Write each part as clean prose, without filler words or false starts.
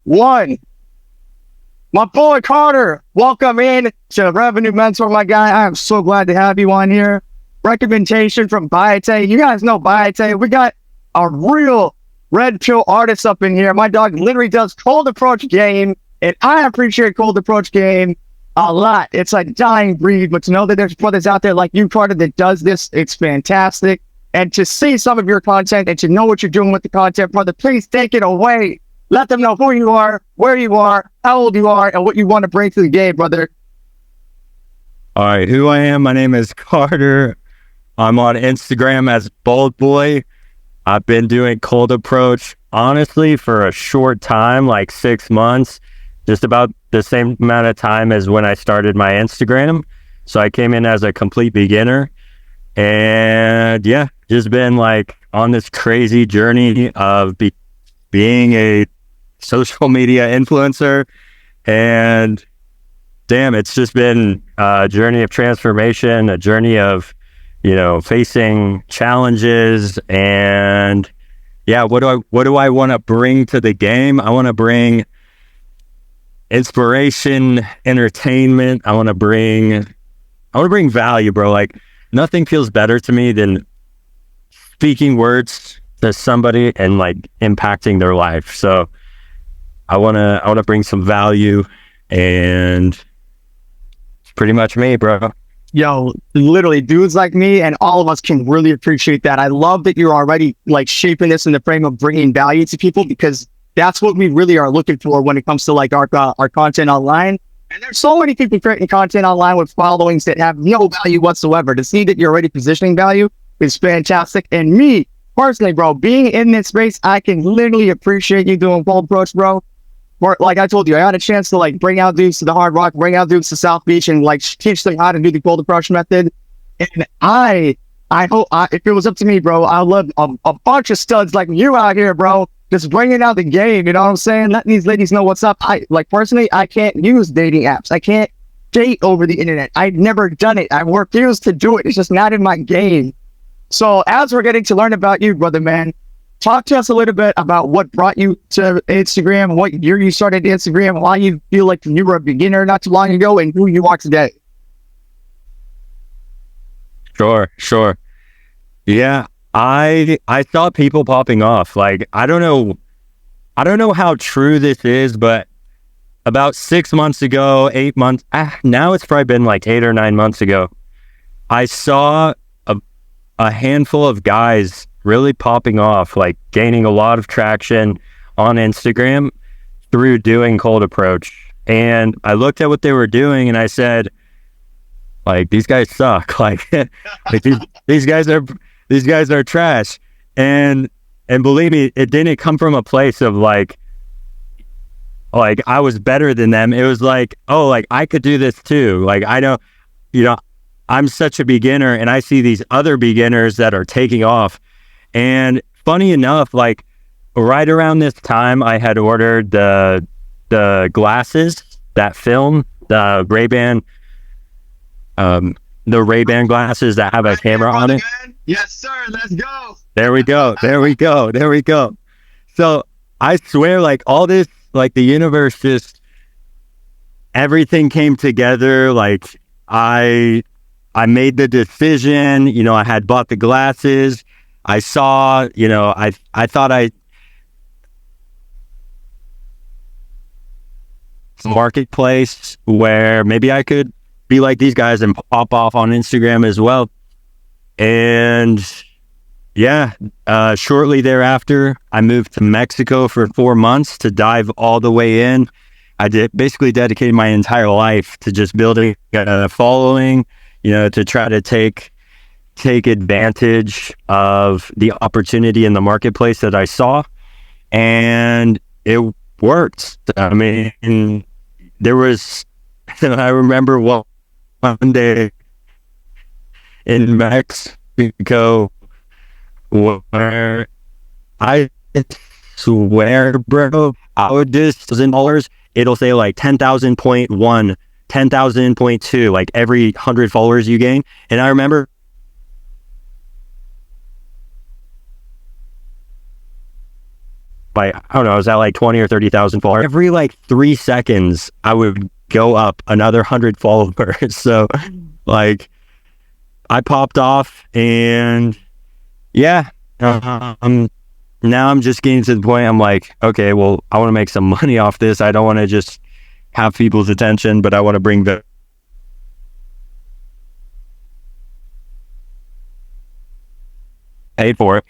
one. My boy Carter, welcome in to Revenue Mentor, my guy. I am so glad to have you on here. Recommendation from Bayate. You guys know Bayate. We got a real red pill artist up in here. My dog literally does cold approach game, and I appreciate cold approach game a lot. It's a dying breed, but to know that there's brothers out there like you, Carter, that does this, it's fantastic. And to see some of your content and to know what you're doing with the content, brother, please take it away. Let them know who you are, where you are, how old you are, and what you want to bring to the game, brother. All right, who I am, my name is Carter. I'm on Instagram as Bold Boy. I've been doing cold approach, honestly, for a short time, like 6 months, just about the same amount of time as when I started my Instagram. So I came in as a complete beginner. And yeah, just been like on this crazy journey of being a social media influencer, and damn, it's just been a journey of transformation, a journey of, facing challenges. And yeah, what do I want to bring to the game? I want to bring inspiration, entertainment. I want to bring value, bro. Like, nothing feels better to me than speaking words to somebody and like impacting their life. So I want to bring some value, and it's pretty much me, bro. Yo, literally, dudes like me and all of us can really appreciate that. I love that you're already like shaping this in the frame of bringing value to people, because that's what we really are looking for when it comes to like our content online. And there's so many people creating content online with followings that have no value whatsoever. To see that you're already positioning value is fantastic. And me personally, bro, being in this space, I can literally appreciate you doing cold approach, bro. Like I told you, I had a chance to like bring out dudes to the Hard Rock, bring out dudes to South Beach, and like teach them how to do the cold approach method. And I hope, if it was up to me, bro, I love a bunch of studs like you out here, bro, just bringing out the game. You know what I'm saying? Letting these ladies know what's up. I personally, I can't use dating apps. I can't date over the internet. I've never done it. I refuse to do it. It's just not in my game. So as we're getting to learn about you, brother, man, talk to us a little bit about what brought you to Instagram, what year you started Instagram, why you feel like you were a beginner not too long ago, and who you are today. Sure. Yeah, I saw people popping off. Like, I don't know how true this is, but about 6 months ago, 8 months, now it's probably been like 8 or 9 months ago, I saw a handful of guys really popping off, like gaining a lot of traction on Instagram through doing cold approach. And I looked at what they were doing and I said, like, these guys suck. Like, these guys are trash. And believe me, it didn't come from a place of like I was better than them. It was like, oh, like I could do this too. Like, I don't, I'm such a beginner and I see these other beginners that are taking off. And funny enough, like right around this time, I had ordered the glasses that film, the Ray-Ban glasses that have a camera on it. Yes, sir. Let's go. There we go. So I swear, like all this, like the universe just, everything came together. Like I made the decision, I had bought the glasses. I saw, I thought marketplace where maybe I could be like these guys and pop off on Instagram as well. And yeah, shortly thereafter, I moved to Mexico for 4 months to dive all the way in. I basically dedicated my entire life to just building a following, to try to take advantage of the opportunity in the marketplace that I saw, and it worked. I mean, there was, I remember one day in Mexico where I swear, bro, I would just $1,000, it'll say like 10,000.1, 10,000.2, like every 100 followers you gain. And I remember like, I don't know, I was at like 20 or 30,000 followers. Every like 3 seconds, I would go up another 100 followers. So like I popped off, and yeah, now I'm just getting to the point. I'm like, okay, well, I want to make some money off this. I don't want to just have people's attention, but I want to bring the pay for it.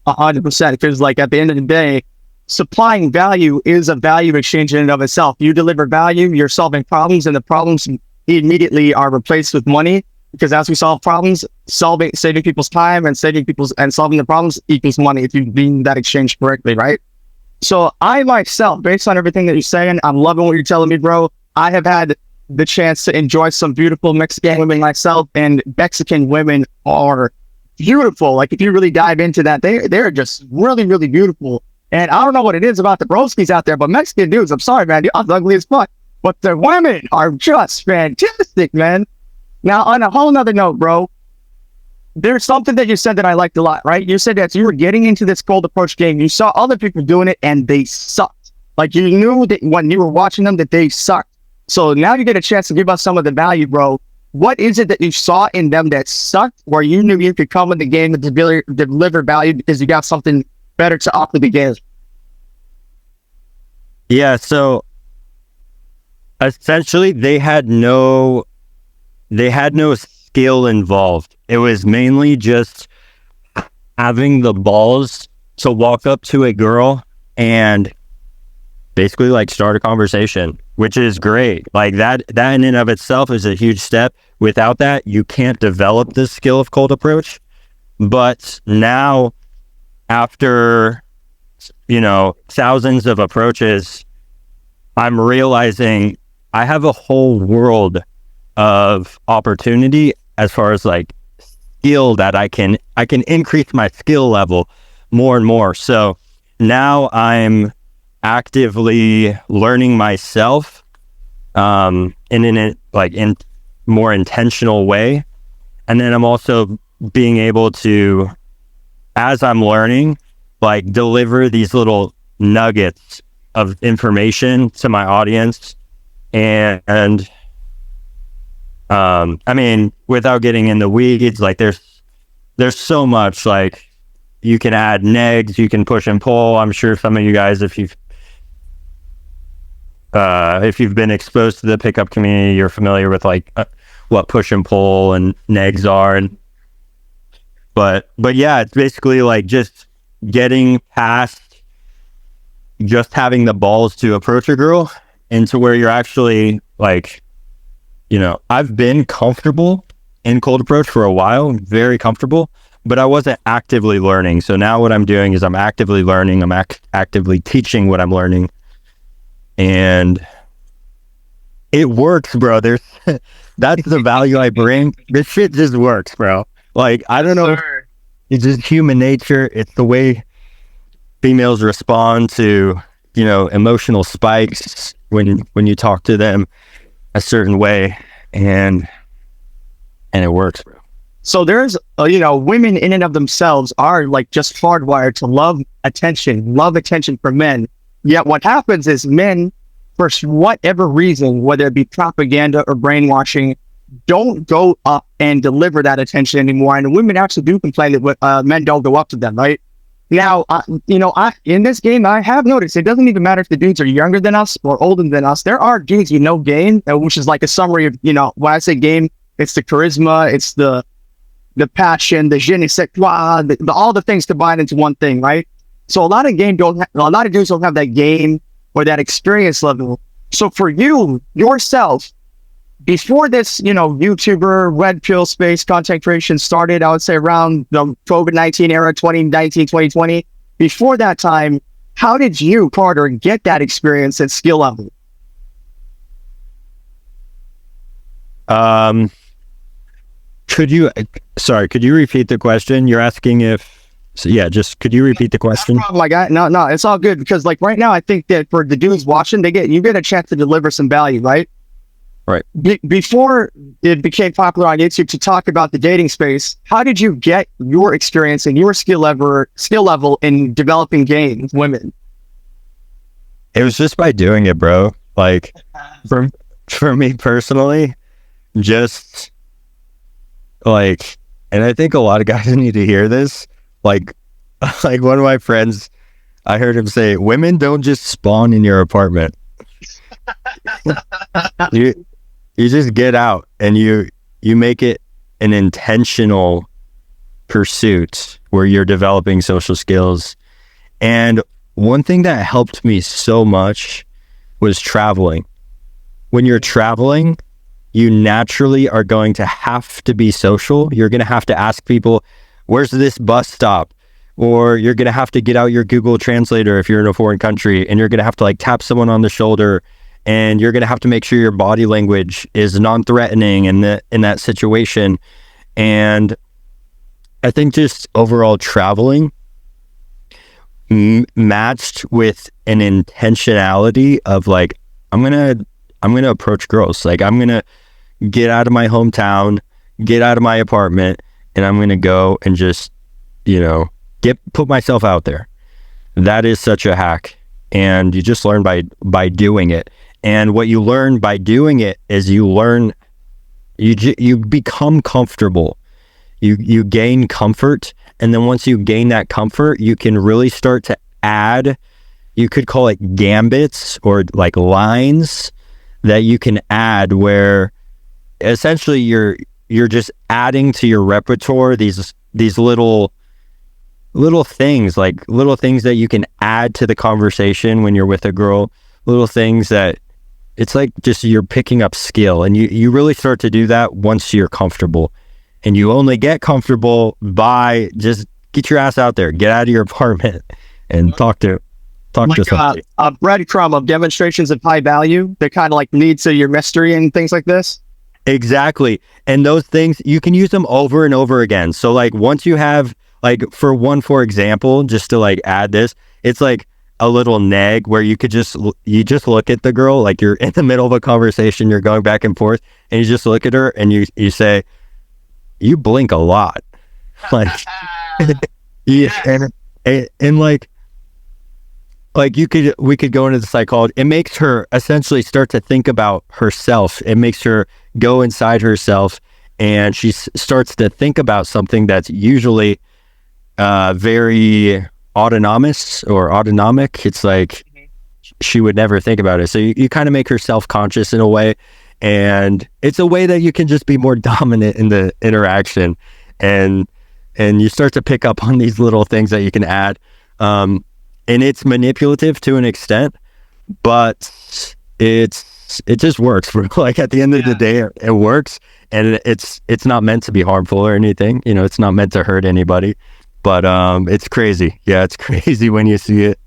100%. Because like at the end of the day, supplying value is a value exchange in and of itself. You deliver value, you're solving problems, and the problems immediately are replaced with money. Because as we solve problems, saving people's time and solving the problems equals money if you do that exchange correctly, right? So I myself, based on everything that you're saying, I'm loving what you're telling me, bro. I have had the chance to enjoy some beautiful Mexican women myself, and Mexican women are beautiful. Like if you really dive into that, they're just really, really beautiful. And I don't know what it is about the broskies out there, but Mexican dudes, I'm sorry, man, you're ugly as fuck. But the women are just fantastic, man. Now, on a whole nother note, bro, there's something that you said that I liked a lot, right? You said that you were getting into this cold approach game. You saw other people doing it and they sucked. Like you knew that when you were watching them that they sucked. So now you get a chance to give us some of the value, bro. What is it that you saw in them that sucked, where you knew you could come in the game and deliver value because you got something better to offer the game? Yeah, so essentially they had no skill involved. It was mainly just having the balls to walk up to a girl and basically like start a conversation, which is great. Like that in and of itself is a huge step. Without that, you can't develop the skill of cold approach. But now, after, thousands of approaches, I'm realizing I have a whole world of opportunity as far as like skill that I can increase my skill level more and more. So now I'm actively learning myself in more intentional way. And then I'm also being able to, as I'm learning, like deliver these little nuggets of information to my audience. And I mean, without getting in the weeds, like there's so much, like you can add negs, you can push and pull. I'm sure some of you guys, if you've been exposed to the pickup community, you're familiar with like what push and pull and negs are. But yeah, it's basically like just getting past just having the balls to approach a girl into where you're actually like, I've been comfortable in cold approach for a while, very comfortable, but I wasn't actively learning. So now what I'm doing is I'm actively learning. I'm actively teaching what I'm learning. And it works, bro. That's the value I bring. This shit just works, bro. Like, I don't know. It's just human nature. It's the way females respond to, emotional spikes when you talk to them a certain way, and it works, bro. So there's, women in and of themselves are like just hardwired to love attention from men. Yet what happens is men, for whatever reason, whether it be propaganda or brainwashing, don't go up and deliver that attention anymore. And women actually do complain that men don't go up to them, right? Now, in this game, I have noticed it doesn't even matter if the dudes are younger than us or older than us. There are dudes game, which is like a summary of, when I say game, it's the charisma, it's the passion, the je ne sais quoi, all the things combined into one thing, right? So a lot of dudes don't have that game or that experience level. So for you, yourself, before this, YouTuber, red pill space content creation started, I would say around the COVID-19 era, 2019, 2020. Before that time, how did you, Carter, get that experience and skill level? Could you repeat the question? You're asking could you repeat the question? No, it's all good, because like right now, I think that for the dudes watching, you get a chance to deliver some value, right? Right. Before it became popular on YouTube to talk about the dating space, how did you get your experience and your skill level in developing games, women? It was just by doing it, bro. Like for me personally, just like, and I think a lot of guys need to hear this. Like, like one of my friends, I heard him say, "Women don't just spawn in your apartment. you you just get out and you make it an intentional pursuit where you're developing social skills." And one thing that helped me so much was traveling. When you're traveling, you naturally are going to have to be social. You're going to have to ask people, where's this bus stop? Or you're going to have to get out your Google Translator if you're in a foreign country, and you're going to have to like tap someone on the shoulder, and you're going to have to make sure your body language is non-threatening in that situation. And I think just overall traveling matched with an intentionality of like, I'm going to approach girls. Like, I'm going to get out of my hometown, get out of my apartment, and I'm going to go and just, put myself out there. That is such a hack. And you just learn by doing it. And what you learn by doing it is you become comfortable. You gain comfort. And then once you gain that comfort, you can really start to add, you could call it gambits or like lines that you can add, where essentially you're just adding to your repertoire these little things, like little things that you can add to the conversation when you're with a girl, little things that it's like just you're picking up skill. And you really start to do that once you're comfortable. And you only get comfortable by just get your ass out there, get out of your apartment and talk to somebody. A breadcrumb of demonstrations of high value that kind of like lead to your mystery and things like this. Exactly. And those things, you can use them over and over again. So like once you have, like for example, just to like add this, it's like a little neg where you just look at the girl, like you're in the middle of a conversation, you're going back and forth, and you just look at her and you say, you blink a lot. Like, yeah, and like we could go into the psychology. It makes her essentially start to think about herself. It makes her go inside herself, and she starts to think about something that's usually very autonomous or autonomic. It's like she would never think about it. So you kind of make her self-conscious in a way, and it's a way that you can just be more dominant in the interaction, and you start to pick up on these little things that you can add. And it's manipulative to an extent, but it just works. Like at the end of the day, it works, and it's not meant to be harmful or anything. It's not meant to hurt anybody, but it's crazy. Yeah, it's crazy when you see it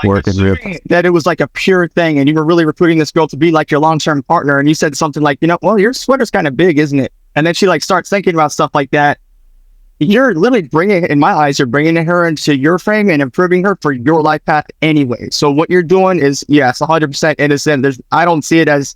work in real time. That it was like a pure thing, and you were really recruiting this girl to be like your long-term partner, and you said something like, well, your sweater's kind of big, isn't it? And then she like starts thinking about stuff like that. You're literally in my eyes, you're bringing her into your frame and improving her for your life path anyway. So what you're doing is, yes, 100% innocent. I don't see it as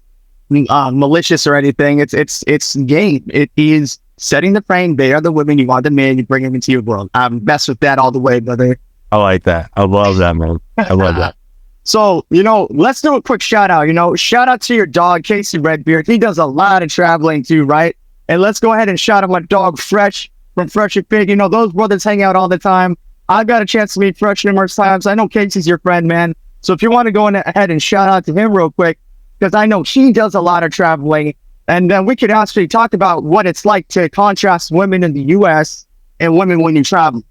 malicious or anything. It's game. It is setting the frame. They are the women. You are the man. You bring them into your world. I'm best with that all the way, brother. I like that. I love that, man. I love that. So, let's do a quick shout out. Shout out to your dog, Casey Redbeard. He does a lot of traveling too, right? And let's go ahead and shout out my dog, Fresh, from Fresh and Pig. Those brothers hang out all the time. I've got a chance to meet Fresh numerous times. I know Casey's your friend, man. So if you want to go ahead and shout out to him real quick, because I know he does a lot of traveling. And then we could actually talk about what it's like to contrast women in the U.S. and women when you travel.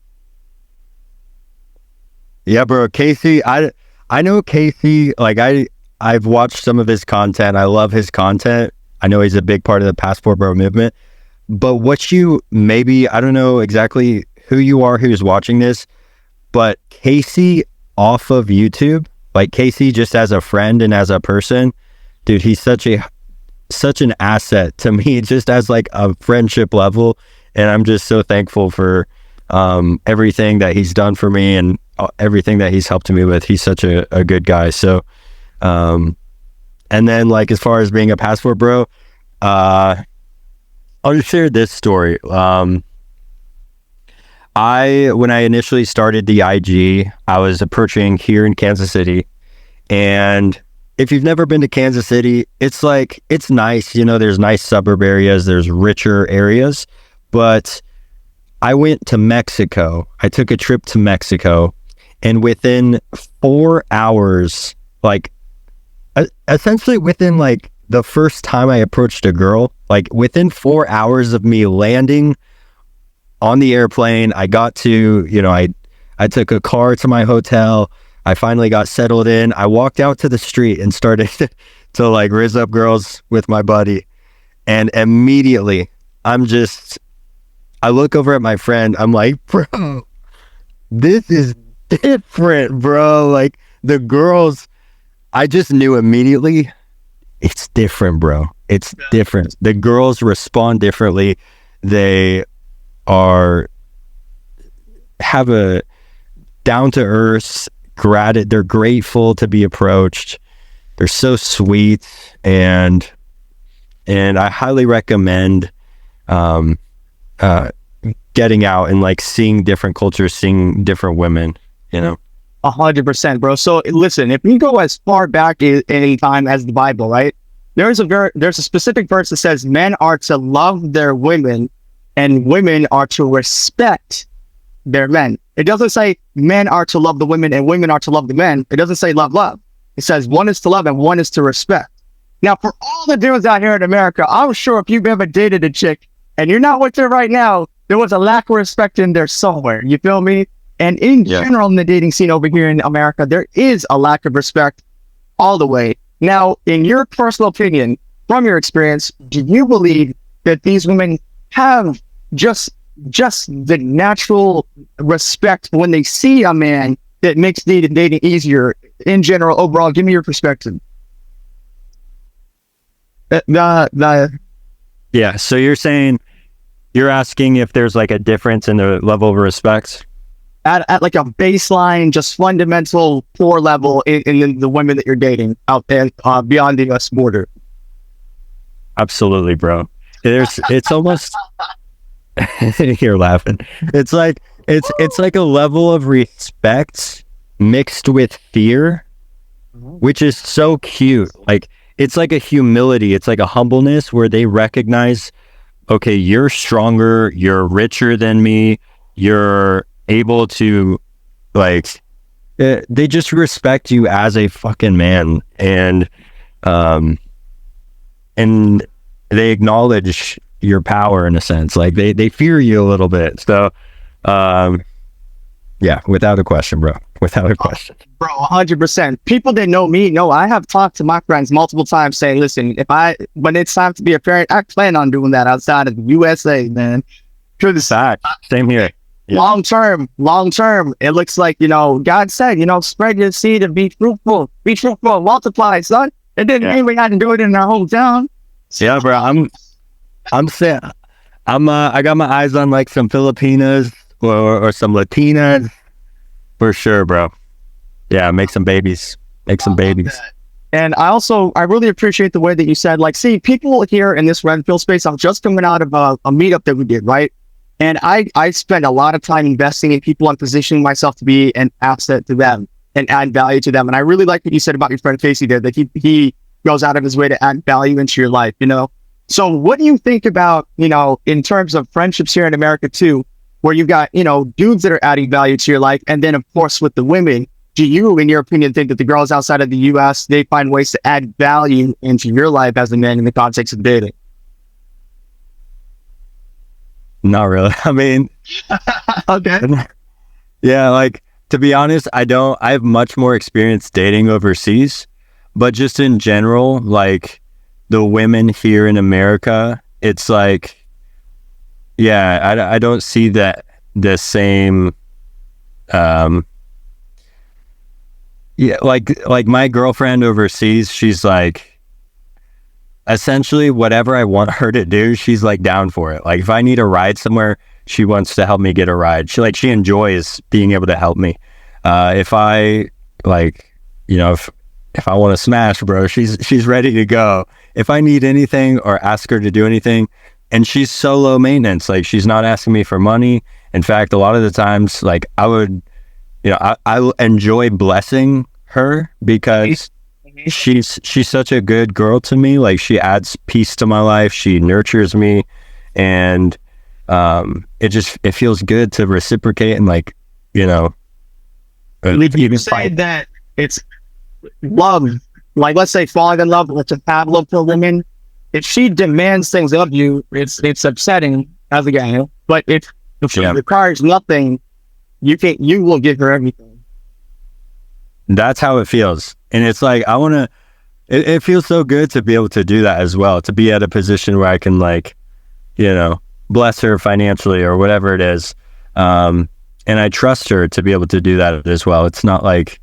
Yeah, bro. Casey, I know Casey, like I've watched some of his content. I love his content. I know he's a big part of the Passport Bro movement. But I don't know exactly who you are who's watching this, but Casey off of YouTube, like Casey just as a friend and as a person, dude, he's such an asset to me, just as like a friendship level. And I'm just so thankful for everything that he's done for me and everything that he's helped me with. He's such a good guy. So, and then like, as far as being a Passport Bro, I'll just share this story. When I initially started the IG, I was approaching here in Kansas City, And if you've never been to Kansas City, it's like, it's nice. You know, there's nice suburb areas, there's richer areas. But I went to Mexico. I took a trip to Mexico, and within 4 hours, like essentially within like the first time I approached a girl, like within 4 hours of me landing on the airplane, I got to, you know, I took a car to my hotel. I finally got settled in. I walked out to the street and started to like rizz up girls with my buddy. And immediately I look over at my friend. I'm like, bro, this is different, bro. Like the girls, I just knew immediately it's different, bro. It's different. The girls respond differently. They have a down to earth, they're grateful to be approached. They're so sweet, and I highly recommend getting out and like seeing different cultures, seeing different women, you know. 100%, bro. So listen, if you go as far back in time as the Bible, right? There's a specific verse that says men are to love their women and women are to respect their men. It doesn't say men are to love the women and women are to love the men. It doesn't say love. It says one is to love and one is to respect. Now, for all the dudes out here in America, I'm sure if you've ever dated a chick and you're not with her right now, there was a lack of respect in there somewhere. You feel me? And in general, in the dating scene over here in America, there is a lack of respect all the way. Now, in your personal opinion, from your experience, do you believe that these women have just the natural respect when they see a man that makes dating easier in general, overall? Give me your perspective. Yeah. So you're asking if there's like a difference in the level of respect at like a baseline, just fundamental core level in the women that you're dating out there beyond the U.S. border. Absolutely, bro. It's almost you're laughing. It's like a level of respect mixed with fear, which is so cute. Like it's like a humility. It's like a humbleness where they recognize, okay, you're stronger, you're richer than me, you're able to, like, they just respect you as a fucking man, and they acknowledge your power in a sense. Like they fear you a little bit. So, yeah, without a question, bro. Without a question. Bro, 100%. People that know me know I have talked to my friends multiple times saying, listen, when it's time to be a parent, I plan on doing that outside of the USA, man. Same here. Yeah. Long term, it looks like, God said, spread your seed and be fruitful, and multiply, son. It didn't mean we had to do it in our hometown. Yeah, bro. I'm saying, I got my eyes on like some Filipinas or some Latinas for sure, bro. Yeah, make some babies. And I really appreciate the way that you said, like, see, people here in this Renfield space, I'm just coming out of a meetup that we did, right? And I spend a lot of time investing in people and positioning myself to be an asset to them and add value to them. And I really like what you said about your friend Casey there, that he goes out of his way to add value into your life, So what do you think about, in terms of friendships here in America too, where you've got, dudes that are adding value to your life, and then of course with the women, do you, in your opinion, think that the girls outside of the US, they find ways to add value into your life as a man in the context of dating? Not really. I mean, okay. Yeah, like, to be honest, I have much more experience dating overseas, but just in general, like the women here in America, it's like, yeah, I don't see that the same, yeah, like my girlfriend overseas, she's like, essentially whatever I want her to do, she's like down for it. Like if I need a ride somewhere, she wants to help me get a ride. She enjoys being able to help me. If I like, if I want to smash, bro, she's ready to go. If I need anything or ask her to do anything, and she's so low maintenance, like she's not asking me for money. In fact, a lot of the times, like I would, I enjoy blessing her because she's such a good girl to me. Like, she adds peace to my life. She nurtures me, and it feels good to reciprocate and, like, you know. If you say that it's love, like, let's say falling in love, let's just have love for women. If she demands things of you, it's upsetting as a guy. But if she requires nothing, you will give her everything. That's how it feels. And it's like, it feels so good to be able to do that as well, to be at a position where I can, like, you know, bless her financially or whatever it is. And I trust her to be able to do that as well. It's not like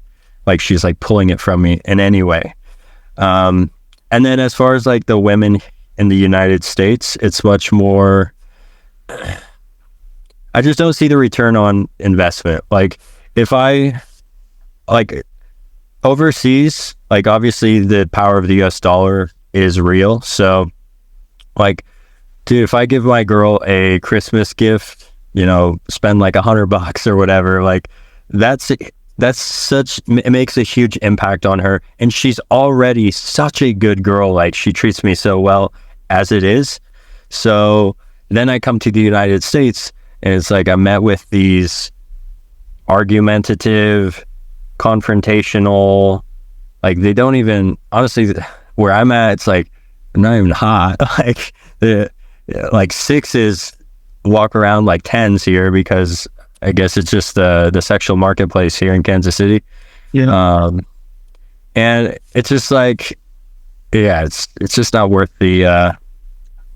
she's like pulling it from me in any way. And then as far as like the women in the United States, it's much more, I just don't see the return on investment. Like, if I, like, overseas, like, obviously the power of the US dollar is real. So, like, dude, if I give my girl a Christmas gift, you know, spend like $100 or whatever, like, it makes a huge impact on her. And she's already such a good girl. Like, she treats me so well as it is. So then I come to the United States, and it's like I'm met with these argumentative, confrontational, like, they don't even, honestly, where I'm at, it's like not even hot. Like sixes walk around like tens here, because I guess it's just the sexual marketplace here in Kansas City. Yeah. And it's just like, yeah, it's just not worth the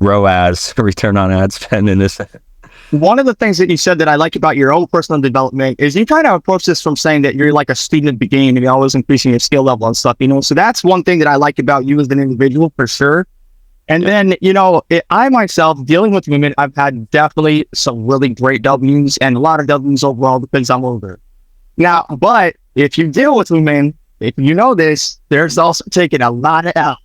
ROAS, return on ad spend, in this. One of the things that you said that I like about your own personal development is you kind of approach this from saying that you're like a student at the game and you're always increasing your skill level and stuff, you know? So that's one thing that I like about you as an individual, for sure. And then, you know, I myself, dealing with women, I've had definitely some really great W's and a lot of W's overall because I'm older. Now, but if you deal with women, if you know this, there's also taking a lot of L's.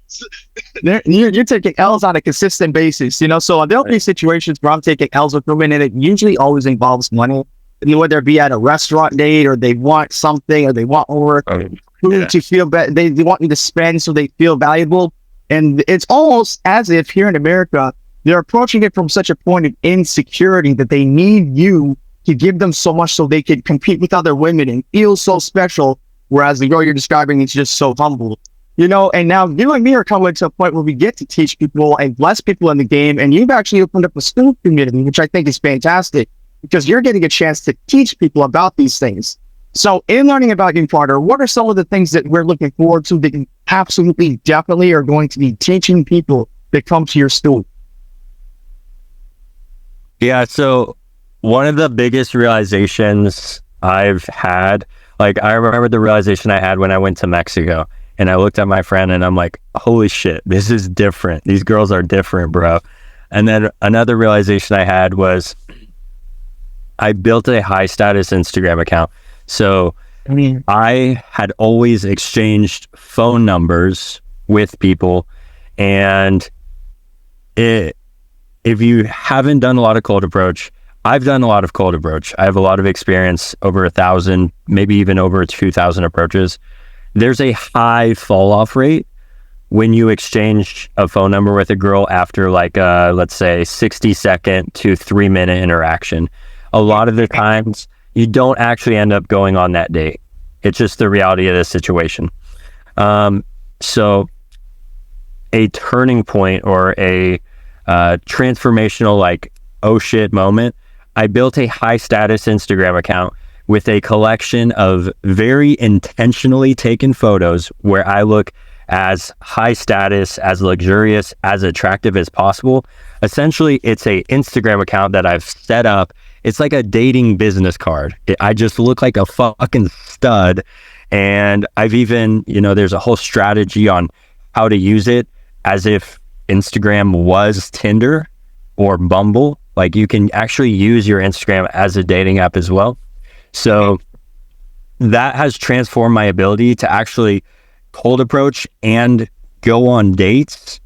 You're taking L's on a consistent basis, you know? So there'll be situations where I'm taking L's with women, and it usually always involves money. Whether it be at a restaurant date, or they want something, or they want more food to feel better. They want you to spend so they feel valuable. And it's almost as if here in America, they're approaching it from such a point of insecurity that they need you to give them so much so they can compete with other women and feel so special. Whereas the girl you're describing is just so humble, you know? And now you and me are coming to a point where we get to teach people and bless people in the game. And you've actually opened up a school community, which I think is fantastic, because you're getting a chance to teach people about these things. So in learning about you, Carter, what are some of the things that we're looking forward to that you absolutely, definitely are going to be teaching people that come to your school? Yeah, so one of the biggest realizations I've had, like, I remember the realization I had when I went to Mexico, and I looked at my friend and I'm like, holy shit, this is different. These girls are different, bro. And then another realization I had was I built a high status Instagram account. So I had always exchanged phone numbers with people, and if you haven't done a lot of cold approach, I've done a lot of cold approach. I have a lot of experience, over 1,000, maybe even over 2,000 approaches. There's a high fall off rate when you exchange a phone number with a girl after, like, let's say 60-second to 3-minute interaction. A lot of the times you don't actually end up going on that date. It's just the reality of the situation. So a turning point, or a transformational, like, oh shit moment, I built a high status Instagram account with a collection of very intentionally taken photos where I look as high status, as luxurious, as attractive as possible. Essentially, it's a Instagram account that I've set up. It's like a dating business card. I just look like a fucking stud. And I've even, you know, there's a whole strategy on how to use it as if Instagram was Tinder or Bumble. Like, you can actually use your Instagram as a dating app as well. So that has transformed my ability to actually cold approach and go on dates.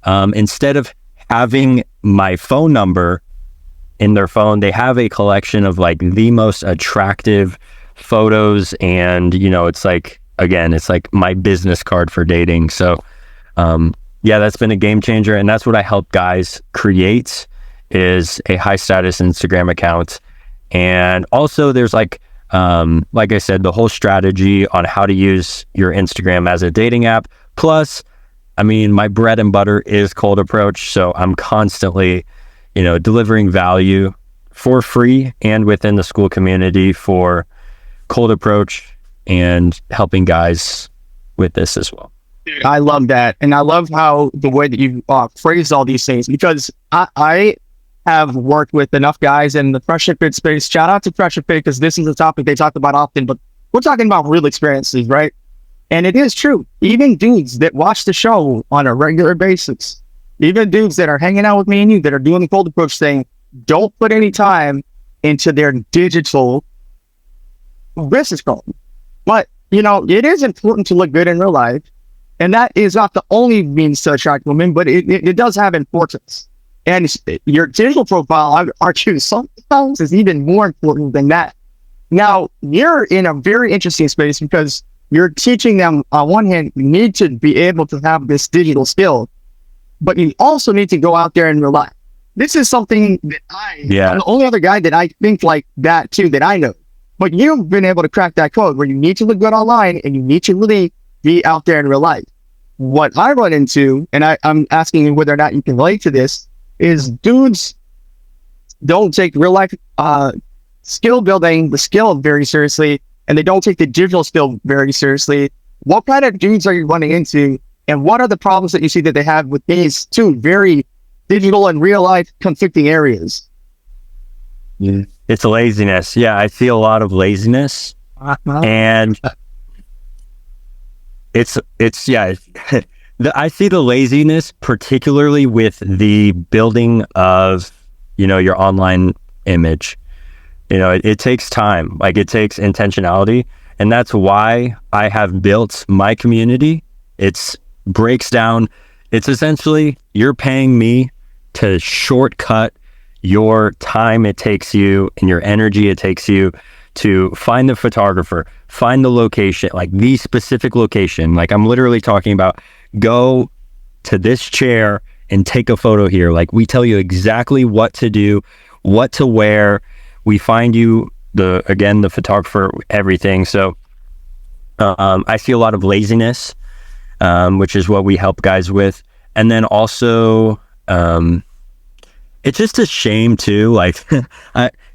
Instead of having my phone number in their phone, they have a collection of, like, the most attractive photos, and, you know, it's like again, it's like my business card for dating. So yeah, that's been a game changer, and that's what I help guys create, is a high status Instagram account. And also there's like I said, the whole strategy on how to use your Instagram as a dating app. Plus, I mean, my bread and butter is Cold Approach, so I'm constantly, delivering value for free and within the school community for Cold Approach, and helping guys with this as well. I love that. And I love how the way that you phrase all these things, because I have worked with enough guys in the Fresh and Fit space. Shout out to Fresh and Fit, because this is a topic they talk about often, but we're talking about real experiences, right? And it is true. Even dudes that watch the show on a regular basis, even dudes that are hanging out with me and you that are doing the Cold Approach thing, don't put any time into their digital business card. But, it is important to look good in real life. And that is not the only means to attract women, but it does have importance. And your digital profile, I would argue, sometimes is even more important than that. Now, you're in a very interesting space, because you're teaching them, on one hand, you need to be able to have this digital skill, but you also need to go out there in real life. This is something that I'm the only other guy that I think like that too, that I know. But you've been able to crack that code where you need to look good online and you need to really be out there in real life. What I run into, and I'm asking you whether or not you can relate to this, is dudes don't take real life skill building, the skill very seriously, and they don't take the digital skill very seriously. What kind of dudes are you running into, and what are the problems that you see that they have with these two very digital and real life conflicting areas? It's laziness. Yeah, I see a lot of laziness, and it's I see the laziness particularly with the building of your online image. It takes time, like it takes intentionality, and that's why I have built my community. It's breaks down. It's essentially, you're paying me to shortcut your time it takes you and your energy it takes you to find the photographer, find the location, like the specific location. Like I'm literally talking about, go to this chair and take a photo here. Like we tell you exactly what to do, what to wear. We find you the photographer, everything. So I see a lot of laziness, which is what we help guys with. And then also, it's just a shame too. Like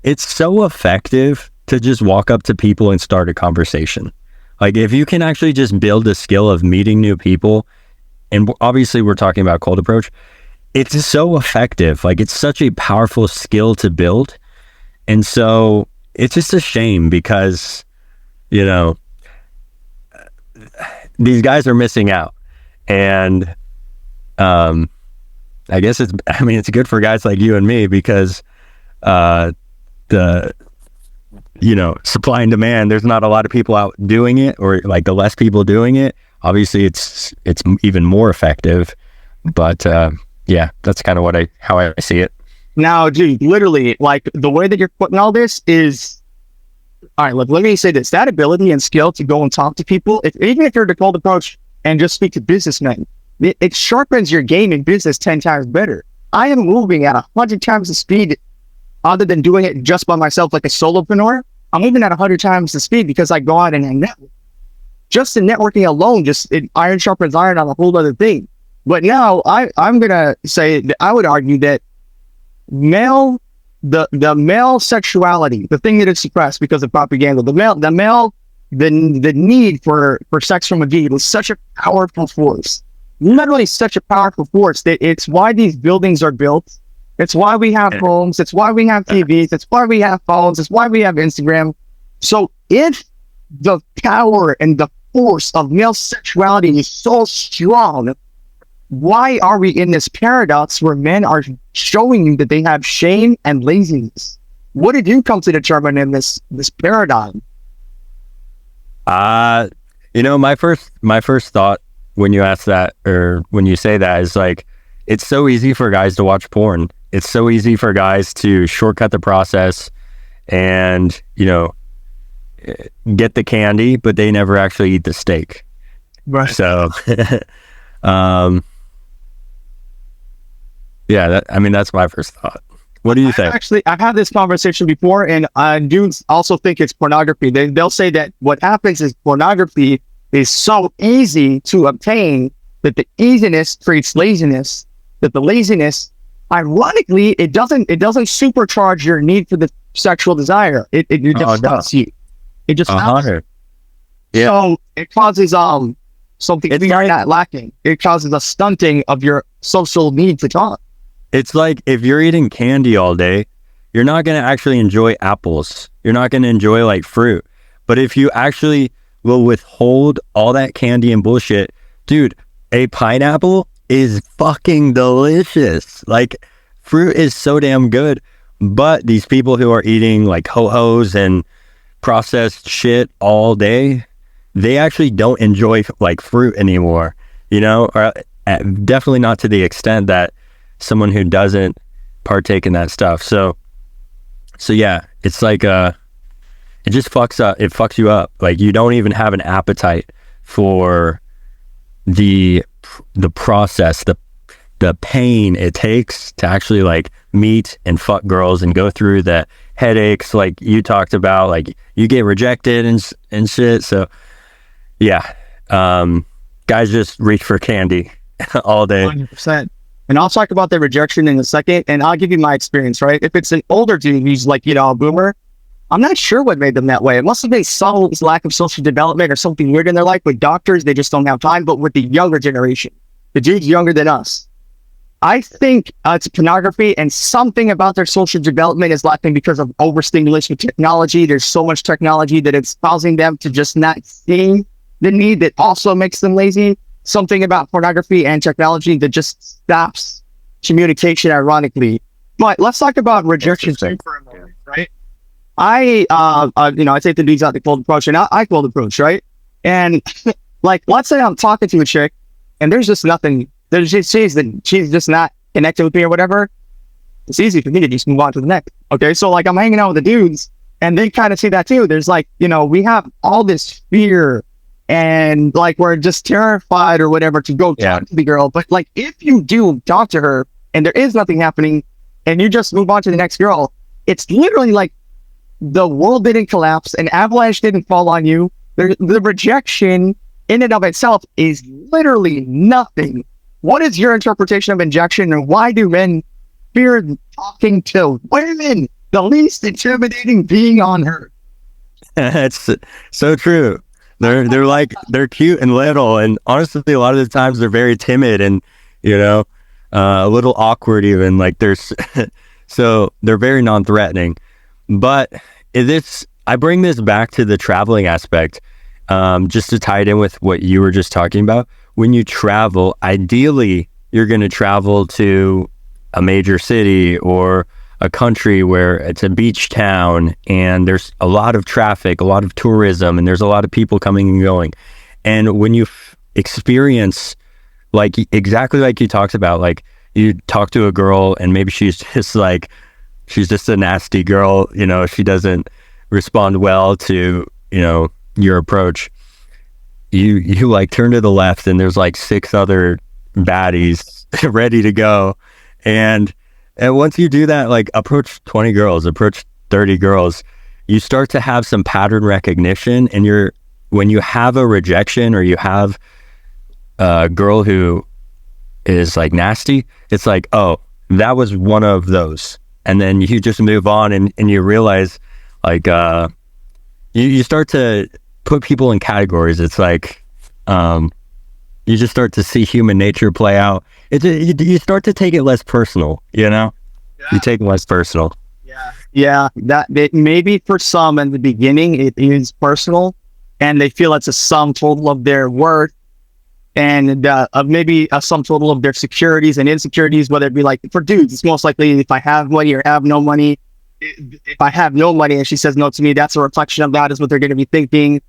it's so effective to just walk up to people and start a conversation. Like if you can actually just build a skill of meeting new people, and obviously we're talking about Cold Approach, it's so effective. Like it's such a powerful skill to build. And so it's just a shame because, these guys are missing out. And I guess it's good for guys like you and me, because the supply and demand, there's not a lot of people out doing it, or like the less people doing it, obviously it's even more effective. But yeah, that's kind of how I see it. Now, dude, literally, like the way that you're putting all this is, all right, let me say this, that ability and skill to go and talk to people, even if you're the Cold Approach and just speak to businessmen, it sharpens your game in business 10 times better. I am moving at 100 times the speed, other than doing it just by myself like a solopreneur. I'm moving at 100 times the speed because I go out and I network. Just the networking alone, iron sharpens iron on a whole other thing. But now I'm going to say that I would argue that the male sexuality, the thing that is suppressed because of propaganda, the need for sex from a dude was such a powerful force. Literally such a powerful force that it's why these buildings are built. It's why we have homes. It's why we have TVs. It's why we have phones. It's why we have Instagram. So if the power and the force of male sexuality is so strong, why are we in this paradox where men are showing you that they have shame and laziness? What did you come to determine in this paradigm? My first thought when you ask that, or when you say that, is like, it's so easy for guys to watch porn. It's so easy for guys to shortcut the process, and get the candy, but they never actually eat the steak. Right. So, yeah, that's my first thought. What do you think? Actually, I've had this conversation before, and dudes also think it's pornography. They'll say that what happens is pornography is so easy to obtain that the easiness creates laziness. That the laziness, ironically, it doesn't supercharge your need for the sexual desire. It just stops you. It just stops you. Yeah. So it causes something we are not lacking. It causes a stunting of your social need to talk. It's like if you're eating candy all day, you're not going to actually enjoy apples. You're not going to enjoy like fruit. But if you actually will withhold all that candy and bullshit, dude, a pineapple is fucking delicious. Like, fruit is so damn good. But these people who are eating like ho-hos and processed shit all day, they actually don't enjoy like fruit anymore, you know, or definitely not to the extent that someone who doesn't partake in that stuff. So yeah, it's like it just fucks you up. Like, you don't even have an appetite for the process, the pain it takes to actually like meet and fuck girls and go through the headaches like you talked about. Like, you get rejected and shit. So yeah, guys just reach for candy all day. 100%. And I'll talk about the rejection in a second, and I'll give you my experience, right? If it's an older dude who's like, you know, a boomer, I'm not sure what made them that way. It must have been some lack of social development or something weird in their life. With doctors, they just don't have time. But with the younger generation, the dudes younger than us, I think it's pornography, and something about their social development is lacking because of overstimulation with technology. There's so much technology that it's causing them to just not see the need that also makes them lazy. Something about pornography and technology that just stops communication, ironically. But let's talk about rejection for a moment, right? I take the dudes out the cold approach, and I cold approach, right? And like, let's say I'm talking to a chick, and there's just nothing. She's just not connected with me or whatever. It's easy for me to just move on to the next. Okay, so like, I'm hanging out with the dudes, and they kind of see that too. There's like, you know, we have all this fear, and like, we're just terrified or whatever to go talk to the girl. But like, if you do talk to her and there is nothing happening, and you just move on to the next girl, it's literally like the world didn't collapse, an avalanche didn't fall on you. The rejection in and of itself is literally nothing. What is your interpretation of rejection, and why do men fear talking to women, the least intimidating being on earth? It's so true. They're cute and little, and honestly, a lot of the times they're very timid and, you know, a little awkward even. Like, so they're very non-threatening. But I bring this back to the traveling aspect, just to tie it in with what you were just talking about. When you travel, ideally, you're going to travel to a major city or a country where it's a beach town and there's a lot of traffic, a lot of tourism, and there's a lot of people coming and going. And when you experience, like, exactly like you talked about, like, you talk to a girl and maybe she's just a nasty girl, you know, she doesn't respond well to, you know, your approach. You like turn to the left and there's like 6 other baddies ready to go. And once you do that, like, approach 20 girls, approach 30 girls, you start to have some pattern recognition. And when you have a rejection, or you have a girl who is like nasty, it's like, oh, that was one of those. And then you just move on, and you realize, like, you start to put people in categories. It's like, you just start to see human nature play out. You start to take it less personal, you know? Yeah. You take it less personal. Yeah, that maybe for some in the beginning it is personal, and they feel it's a sum total of their worth, and maybe a sum total of their securities and insecurities, whether it be like, for dudes, it's most likely if I have money or have no money. If I have no money and she says no to me, that's a reflection of that, is what they're going to be thinking.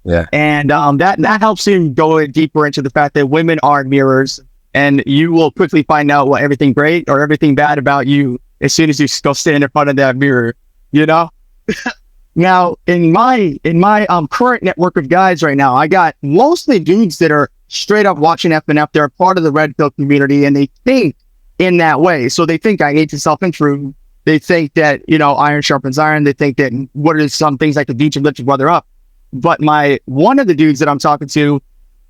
Yeah. And that helps you go deeper into the fact that women are mirrors, and you will quickly find out what everything great or everything bad about you as soon as you go stand in front of that mirror, you know? Now, in my current network of guys right now, I got mostly dudes that are straight up watching FNF. They're a part of the red pill community, and they think in that way. So they think I need to self-improve. They think that, you know, iron sharpens iron. They think that what are some things I could do to lift your brother up. But one of the dudes that I'm talking to,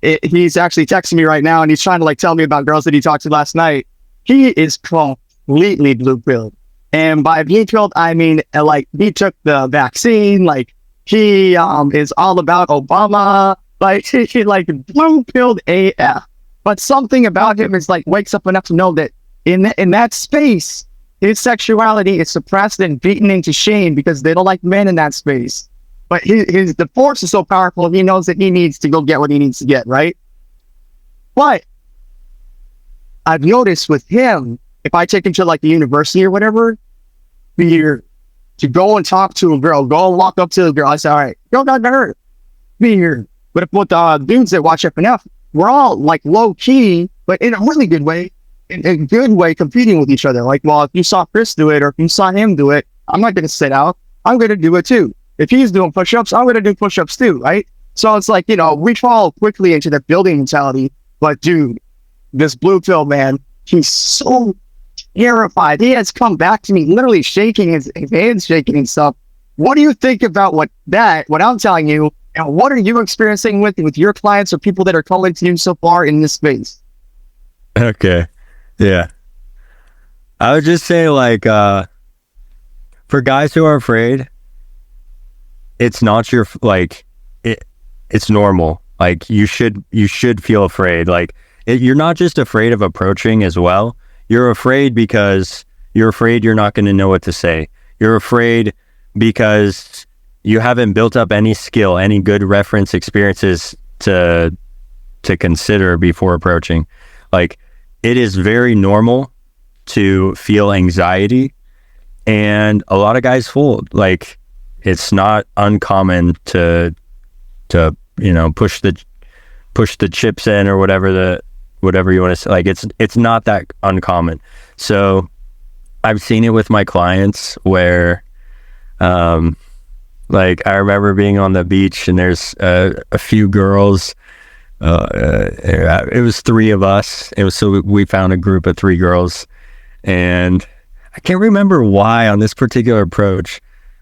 he's actually texting me right now, and he's trying to like tell me about girls that he talked to last night. He is completely blue-pilled. And by blue-pilled, I mean, like, he took the vaccine, like, he is all about Obama, like, he like blue-pilled AF. But something about him is like, wakes up enough to know that in that space, his sexuality is suppressed and beaten into shame because they don't like men in that space. But the force is so powerful, he knows that he needs to go get what he needs to get, right? But I've noticed with him, if I take him to like the university or whatever, to go and talk to a girl, go and walk up to a girl, I say, all right, girl got hurt, be here. But with the dudes that watch FNF, we're all like low key, but in a really good way, in a good way, competing with each other. Like, well, if you saw Chris do it, or if you saw him do it, I'm not going to sit out. I'm going to do it too. If he's doing push-ups, I'm going to do push-ups too, right? So it's like, you know, we fall quickly into the building mentality. But dude, this blue pill man, he's so terrified. He has come back to me, literally shaking his hands, shaking and stuff. What do you think about what I'm telling you, and what are you experiencing with your clients or people that are calling to you so far in this space? Okay. Yeah. I would just say, like, for guys who are afraid, it's not your, like, it's normal. Like, you should feel afraid. Like, you're not just afraid of approaching as well. You're afraid because you're afraid you're not going to know what to say. You're afraid because you haven't built up any skill, any good reference experiences to consider before approaching. Like, it is very normal to feel anxiety, and a lot of guys fold. Like, it's not uncommon to you know, push the chips in, or whatever you want to say. Like, it's not that uncommon. So I've seen it with my clients where, like, I remember being on the beach, and there's a few girls. It was three of us. So we found a group of three girls, and I can't remember why on this particular approach,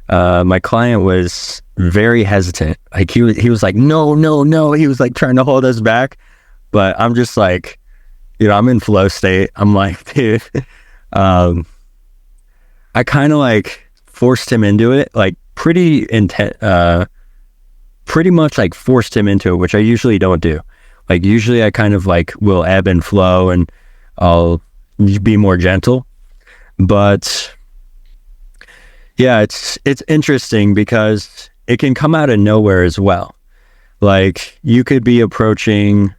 my client was very hesitant. Like, he was like, no. He was like trying to hold us back, but I'm just like, you know, I'm in flow state. I'm like, dude, I kind of like forced him into it, like pretty much like forced him into it, which I usually don't do. Like, usually I kind of like will ebb and flow, and I'll be more gentle. But yeah, it's interesting because it can come out of nowhere as well. Like, you could be approaching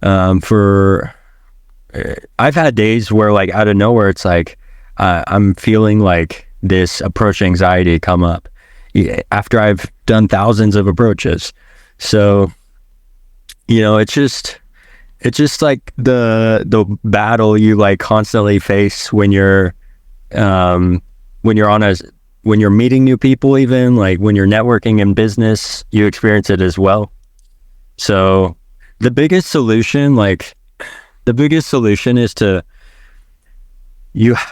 I've had days where, like, out of nowhere, it's like I'm feeling like this approach anxiety come up after I've done thousands of approaches. So, you know, it's just like the battle you like constantly face when you're meeting new people, even like when you're networking in business, you experience it as well. So the biggest solution is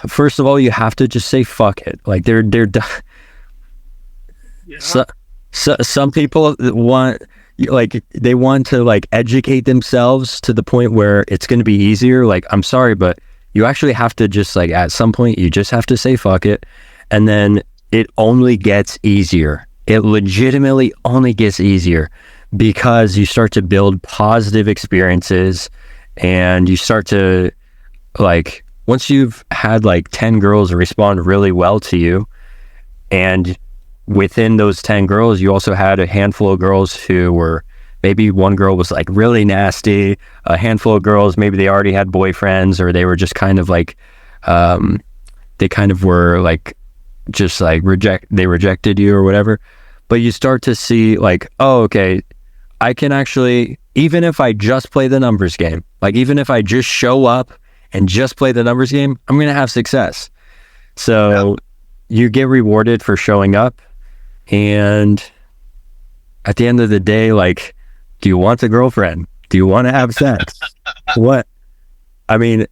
first of all, you have to just say fuck it. Like, they're yeah. Some people want to like educate themselves to the point where it's going to be easier. Like, I'm sorry, but you actually have to just, like, at some point you just have to say fuck it, and then it only gets easier. It legitimately only gets easier because you start to build positive experiences, and you start to, like, once you've had like 10 girls respond really well to you, and within those 10 girls, you also had a handful of girls who were, maybe one girl was like really nasty, a handful of girls, maybe they already had boyfriends, or they were just kind of like, they kind of were like, just like they rejected you or whatever. But you start to see like, oh, okay, I can actually, even if I just play the numbers game, like even if I just show up and just play the numbers game, I'm going to have success. So you get rewarded for showing up, And at the end of the day, like, do you want a girlfriend? Do you want to have sex? What? I mean,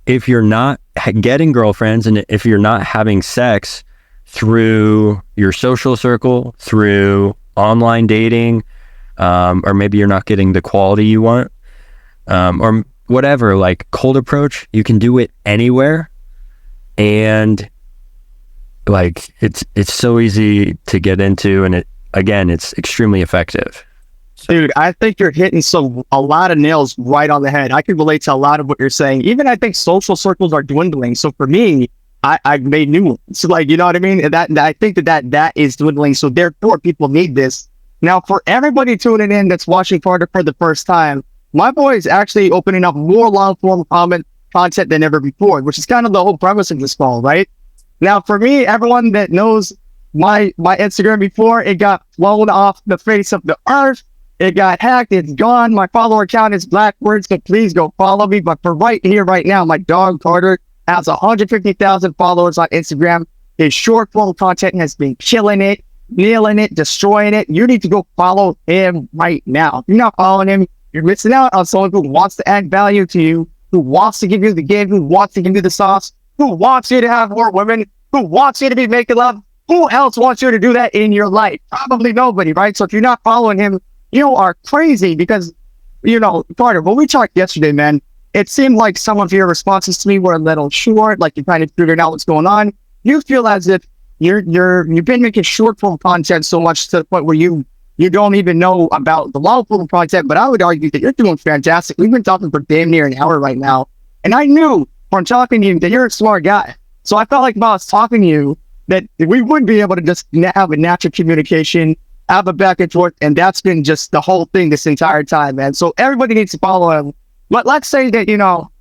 if you're not getting girlfriends and if you're not having sex through your social circle, through online dating, or maybe you're not getting the quality you want, or whatever, like cold approach, you can do it anywhere. And like, it's so easy to get into, and it's extremely effective. Dude, I think you're hitting a lot of nails right on the head. I can relate to a lot of what you're saying. Even I think social circles are dwindling. So for me, I've made new ones. So like, you know what I mean? And I think that is dwindling. So therefore, people need this. Now, for everybody tuning in that's watching Carter for the first time, my boy is actually opening up more long-form content than ever before, which is kind of the whole premise of this call, right? Now, for me, everyone that knows my Instagram before, it got blown off the face of the earth. It got hacked. It's gone. My follower count is Blackbird, so please go follow me. But for right here, right now, my dog Carter has 150,000 followers on Instagram. His short form content has been killing it, nailing it, destroying it. You need to go follow him right now. If you're not following him, you're missing out on someone who wants to add value to you, who wants to give you the game, who wants to give you the sauce, who wants you to have more women, who wants you to be making love. Who else wants you to do that in your life? Probably nobody, right? So if you're not following him, you are crazy because, you know, Carter, when we talked yesterday, man, it seemed like some of your responses to me were a little short, like you kind of figured out what's going on. You feel as if you've been making short form content so much to the point where you don't even know about the long form content, but I would argue that you're doing fantastic. We've been talking for damn near an hour right now. And I knew from talking to you that you're a smart guy. So I felt like while I was talking to you that we would be able to just have a natural communication, have a back and forth, and that's been just the whole thing this entire time, man. So everybody needs to follow him. But let's say that, you know,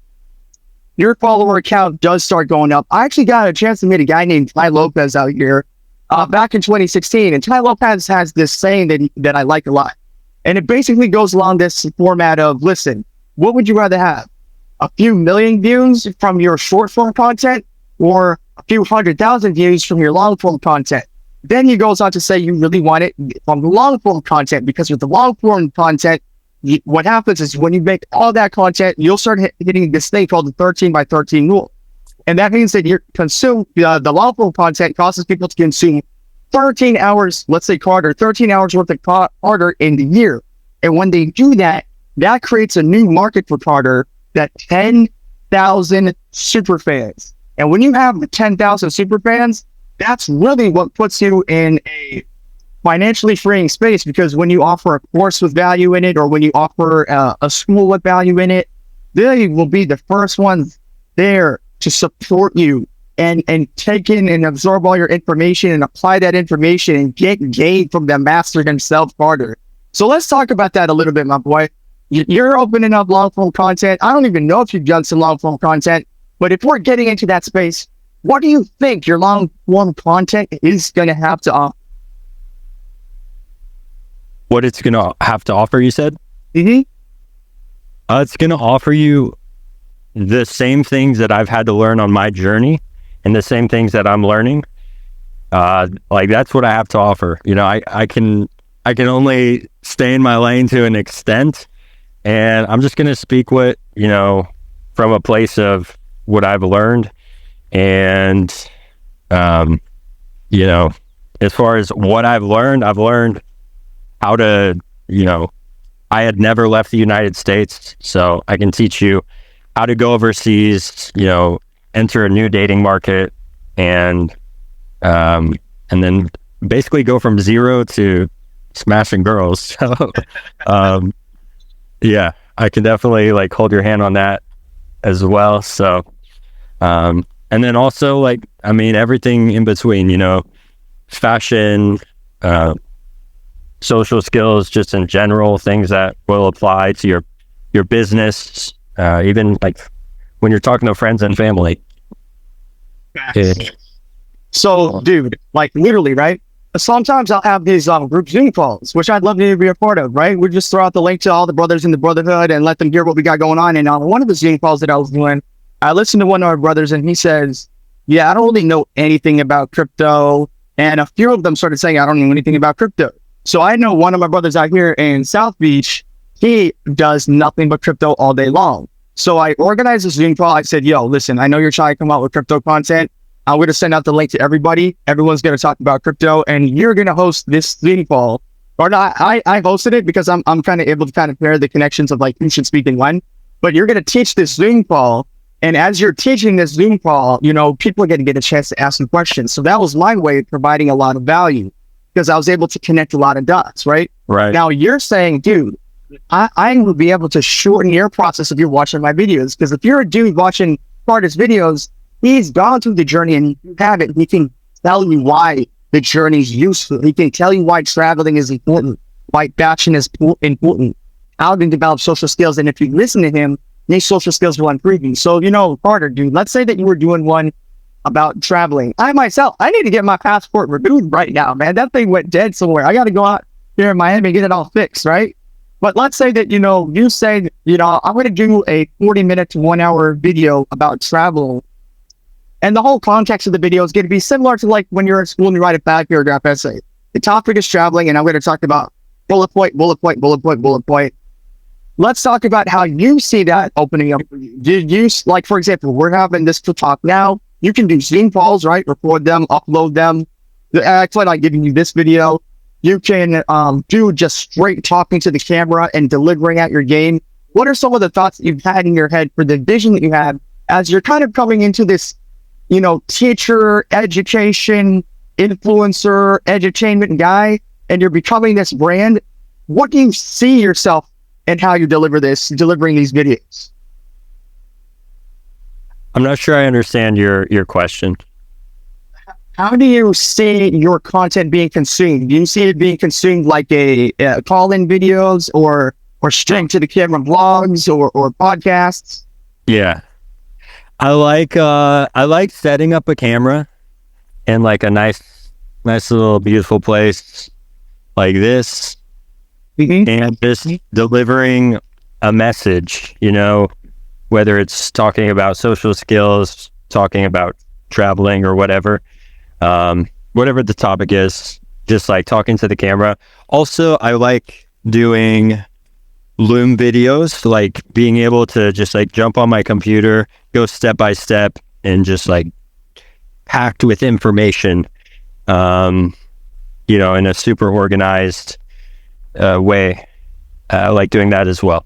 your follower count does start going up. I actually got a chance to meet a guy named Ty Lopez out here back in 2016. And Ty Lopez has this saying that I like a lot. And it basically goes along this format of, listen, what would you rather have? A few million views from your short form content or a few 100,000 views from your long form content? Then he goes on to say you really want it from the long form content, because with the long form content, what happens is when you make all that content, you'll start hitting this thing called the 13 by 13 rule. And that means that the long form content causes people to consume 13 hours, let's say Carter, 13 hours worth of Carter in the year. And when they do that, that creates a new market for Carter, that 10,000 super fans. And when you have the 10,000 super fans, that's really what puts you in a financially freeing space, because when you offer a course with value in it, or when you offer a school with value in it, they will be the first ones there to support you and take in and absorb all your information and apply that information and get gain from the master himself, Carter. So let's talk about that a little bit, my boy. You're opening up long form content. I don't even know if you've done some long form content, but if we're getting into that space, what do you think your long form content is going to have to offer? What it's going to have to offer, you said? Mm-hmm. It's going to offer you the same things that I've had to learn on my journey, and the same things that I'm learning. Like, that's what I have to offer. You know, I can only stay in my lane to an extent, and I'm just going to speak what, you know, from a place of what I've learned. And, you know, as far as what I've learned how to, you know, I had never left the United States, so I can teach you how to go overseas, you know, enter a new dating market, and then basically go from zero to smashing girls. So, yeah, I can definitely like hold your hand on that as well. So, and then also, like, I mean, everything in between, you know, fashion, social skills, just in general, things that will apply to your business, even like when you're talking to friends and family. Yeah. So, dude, like literally, right? Sometimes I'll have these group Zoom calls, which I'd love to be a part of, right? We just throw out the link to all the brothers in the brotherhood and let them hear what we got going on. And on one of the Zoom calls that I was doing, I listened to one of our brothers, and he says, yeah, I don't really know anything about crypto And a few of them started saying, I don't know anything about crypto. So I know one of my brothers out here in South Beach, he does nothing but crypto all day long. So I organized a Zoom call. I said, yo, listen, I know you're trying to come out with crypto content. I'm going to send out the link to everybody. Everyone's going to talk about crypto, and you're going to host this Zoom call. Or not, I hosted it because I'm kind of able to kind of pair the connections of like who should speak and when. But you're going to teach this Zoom call. And as you're teaching this Zoom call, you know, people are going to get a chance to ask some questions. So that was my way of providing a lot of value because I was able to connect a lot of dots, right? Right. Now you're saying, dude, I will be able to shorten your process if you're watching my videos. Because if you're a dude watching Carter's videos, he's gone through the journey and you have it. He can tell you why the journey is useful. He can tell you why traveling is important, why passion is important, how to develop social skills. And if you listen to him, these social skills will improve you. So, you know, Carter, dude, let's say that you were doing one about traveling. I myself, I need to get my passport renewed right now, man. That thing went dead somewhere. I got to go out here in Miami and get it all fixed, right? But let's say that, you know, you say, you know, I'm going to do a 40-minute to 1 hour video about travel. And the whole context of the video is going to be similar to like when you're in school and you write a bad paragraph essay. The topic is traveling, and I'm going to talk about bullet point, bullet point, bullet point, bullet point. Let's talk about how you see that opening up. Did you, like, for example, we're having this to talk now. You can do Zoom calls, right? Record them, upload them. I plan on giving you this video. You can do just straight talking to the camera and delivering out your game. What are some of the thoughts that you've had in your head for the vision that you have as you're kind of coming into this, you know, teacher, education, influencer, edutainment guy, and you're becoming this brand? What do you see yourself and how you delivering these videos? I'm not sure I understand your question. How do you see your content being consumed? Do you see it being consumed like a call-in videos or straight to the camera vlogs or podcasts? Yeah. I like setting up a camera in like a nice little beautiful place like this. And just delivering a message, you know, whether it's talking about social skills, talking about traveling or whatever the topic is, just like talking to the camera. Also, I like doing Loom videos, like being able to just like jump on my computer, go step by step, and just like packed with information, you know, in a super organized way. I like doing that as well.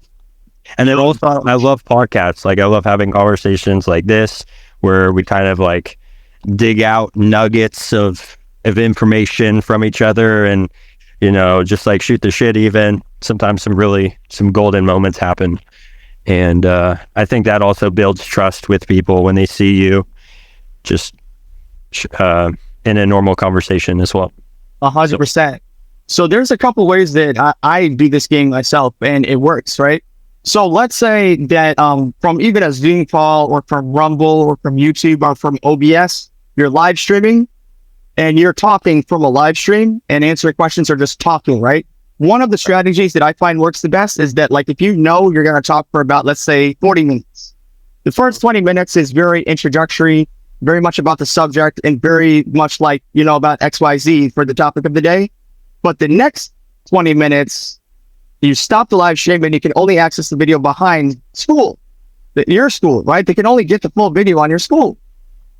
And then also I love podcasts. Like I love having conversations like this where we kind of like dig out nuggets of information from each other and, you know, just like shoot the shit. Even sometimes some golden moments happen. And I think that also builds trust with people when they see you just in a normal conversation as well. 100%. So there's a couple ways that I do this game myself, and it works, right? So let's say that from even a Zoom call or from Rumble or from YouTube or from OBS, you're live streaming and you're talking from a live stream and answering questions or just talking, right? One of the strategies that I find works the best is that, like, if you know you're going to talk for about, let's say, 40 minutes, the first 20 minutes is very introductory, very much about the subject and very much like, you know, about XYZ for the topic of the day. But the next 20 minutes, you stop the live stream and you can only access the video behind school, your school, right? They can only get the full video on your school.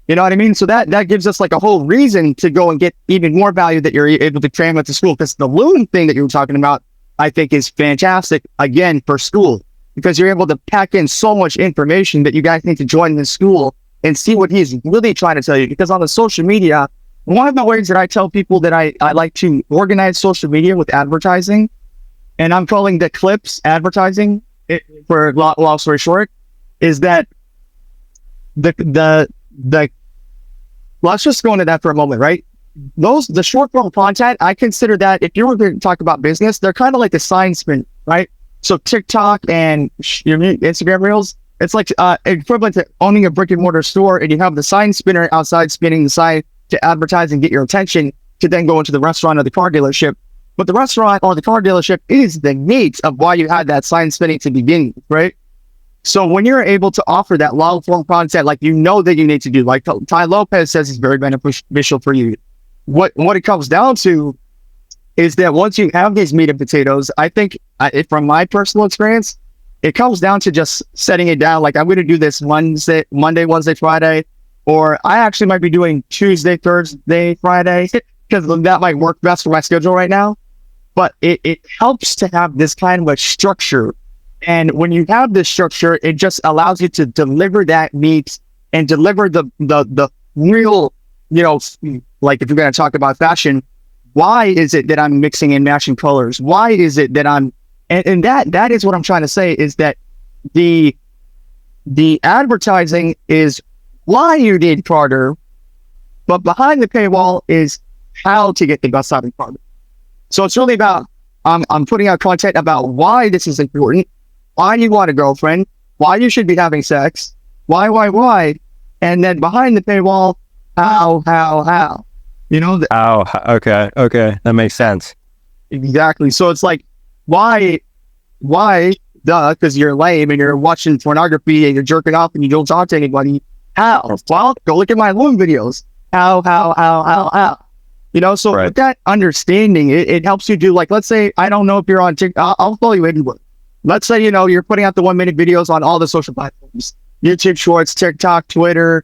You know what I mean? So that gives us like a whole reason to go and get even more value that you're able to cram into school. Because the Loom thing that you were talking about, I think is fantastic, again, for school, because you're able to pack in so much information that you guys need to join the school and see what he's really trying to tell you. Because on the social media, one of the ways that I tell people that I like to organize social media with advertising, and I'm calling the clips advertising, for long story short, is that the let's just go into that for a moment, right? The short form content, I consider that, if you were to talk about business, they're kind of like a sign spin, right? So TikTok and your Instagram reels, it's like equivalent to owning a brick and mortar store, and you have the sign spinner outside spinning the sign to advertise and get your attention to then go into the restaurant or the car dealership. But the restaurant or the car dealership is the meat of why you had that sign spinning to begin with, right? So when you're able to offer that long form content, like you know that you need to do, like Tai Lopez says is very beneficial for you. what it comes down to is that once you have these meat and potatoes, I think from my personal experience, it comes down to just setting it down. Like, I'm going to do this Monday, Wednesday, Friday, or I actually might be doing Tuesday, Thursday, Friday, because that might work best for my schedule right now. But it helps to have this kind of a structure. And when you have this structure, it just allows you to deliver that meat and deliver the real, like if you're going to talk about fashion, why is it that I'm mixing and matching colors? Why is it that and that is what I'm trying to say, is that the advertising is why you need Carter, but behind the paywall is how to get the best out of Carter. So it's really about, I'm putting out content about why this is important, why you want a girlfriend, why you should be having sex, why, and then behind the paywall, how. Okay, that makes sense. Exactly. So it's like, why, because you're lame and you're watching pornography and you're jerking off and you don't talk to anybody. How? Well, go look at my loom videos. How. So right. With that understanding, it helps you do, like, let's say, I don't know if you're on TikTok, I'll follow you anywhere. Let's say, you're putting out the 1 minute videos on all the social platforms, YouTube Shorts, TikTok, Twitter,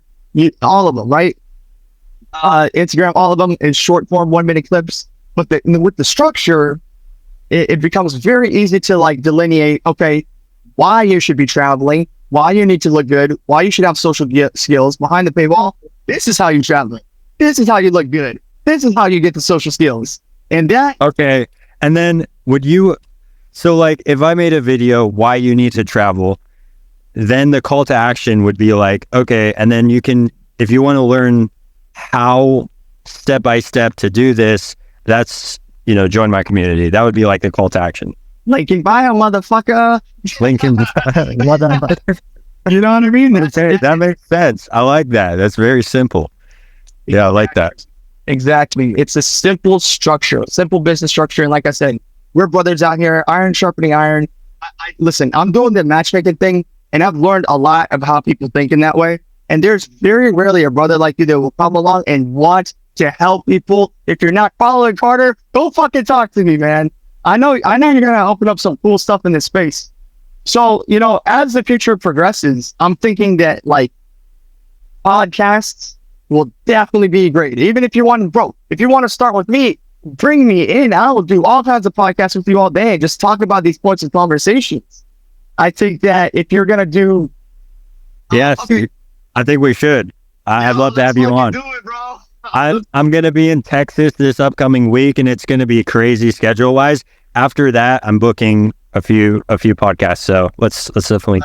all of them, right? Instagram, all of them is short form 1 minute clips. But with the structure, it becomes very easy to like delineate, okay, why you should be traveling, why you need to look good, why you should have social skills behind the paywall. This is how you travel. This is how you look good. This is how you get the social skills. And that. Okay. And then so like if I made a video, why you need to travel, then the call to action would be like, okay, and then you can, if you want to learn how step by step to do this, that's, join my community. That would be like the call to action. Link in bio, motherfucker. Link in bio, motherfucker. You know what I mean? That makes sense. I like that. That's very simple. Yeah, I like that. Exactly. It's a simple structure, simple business structure. And like I said, we're brothers out here, iron sharpening iron. Listen, I'm doing the matchmaking thing, and I've learned a lot of how people think in that way. And there's very rarely a brother like you that will come along and want to help people. If you're not following Carter, go fucking talk to me, man. I know you're gonna open up some cool stuff in this space. So, as the future progresses, I'm thinking that like podcasts will definitely be great. Even if you want to start with me, bring me in. I will do all kinds of podcasts with you all day and just talk about these points of conversations. I think that if you're gonna do, yes, I think we should. I'd love to have you on. Do it, bro. I'm going to be in Texas this upcoming week, and it's going to be crazy schedule wise. After that, I'm booking a few podcasts. So let's definitely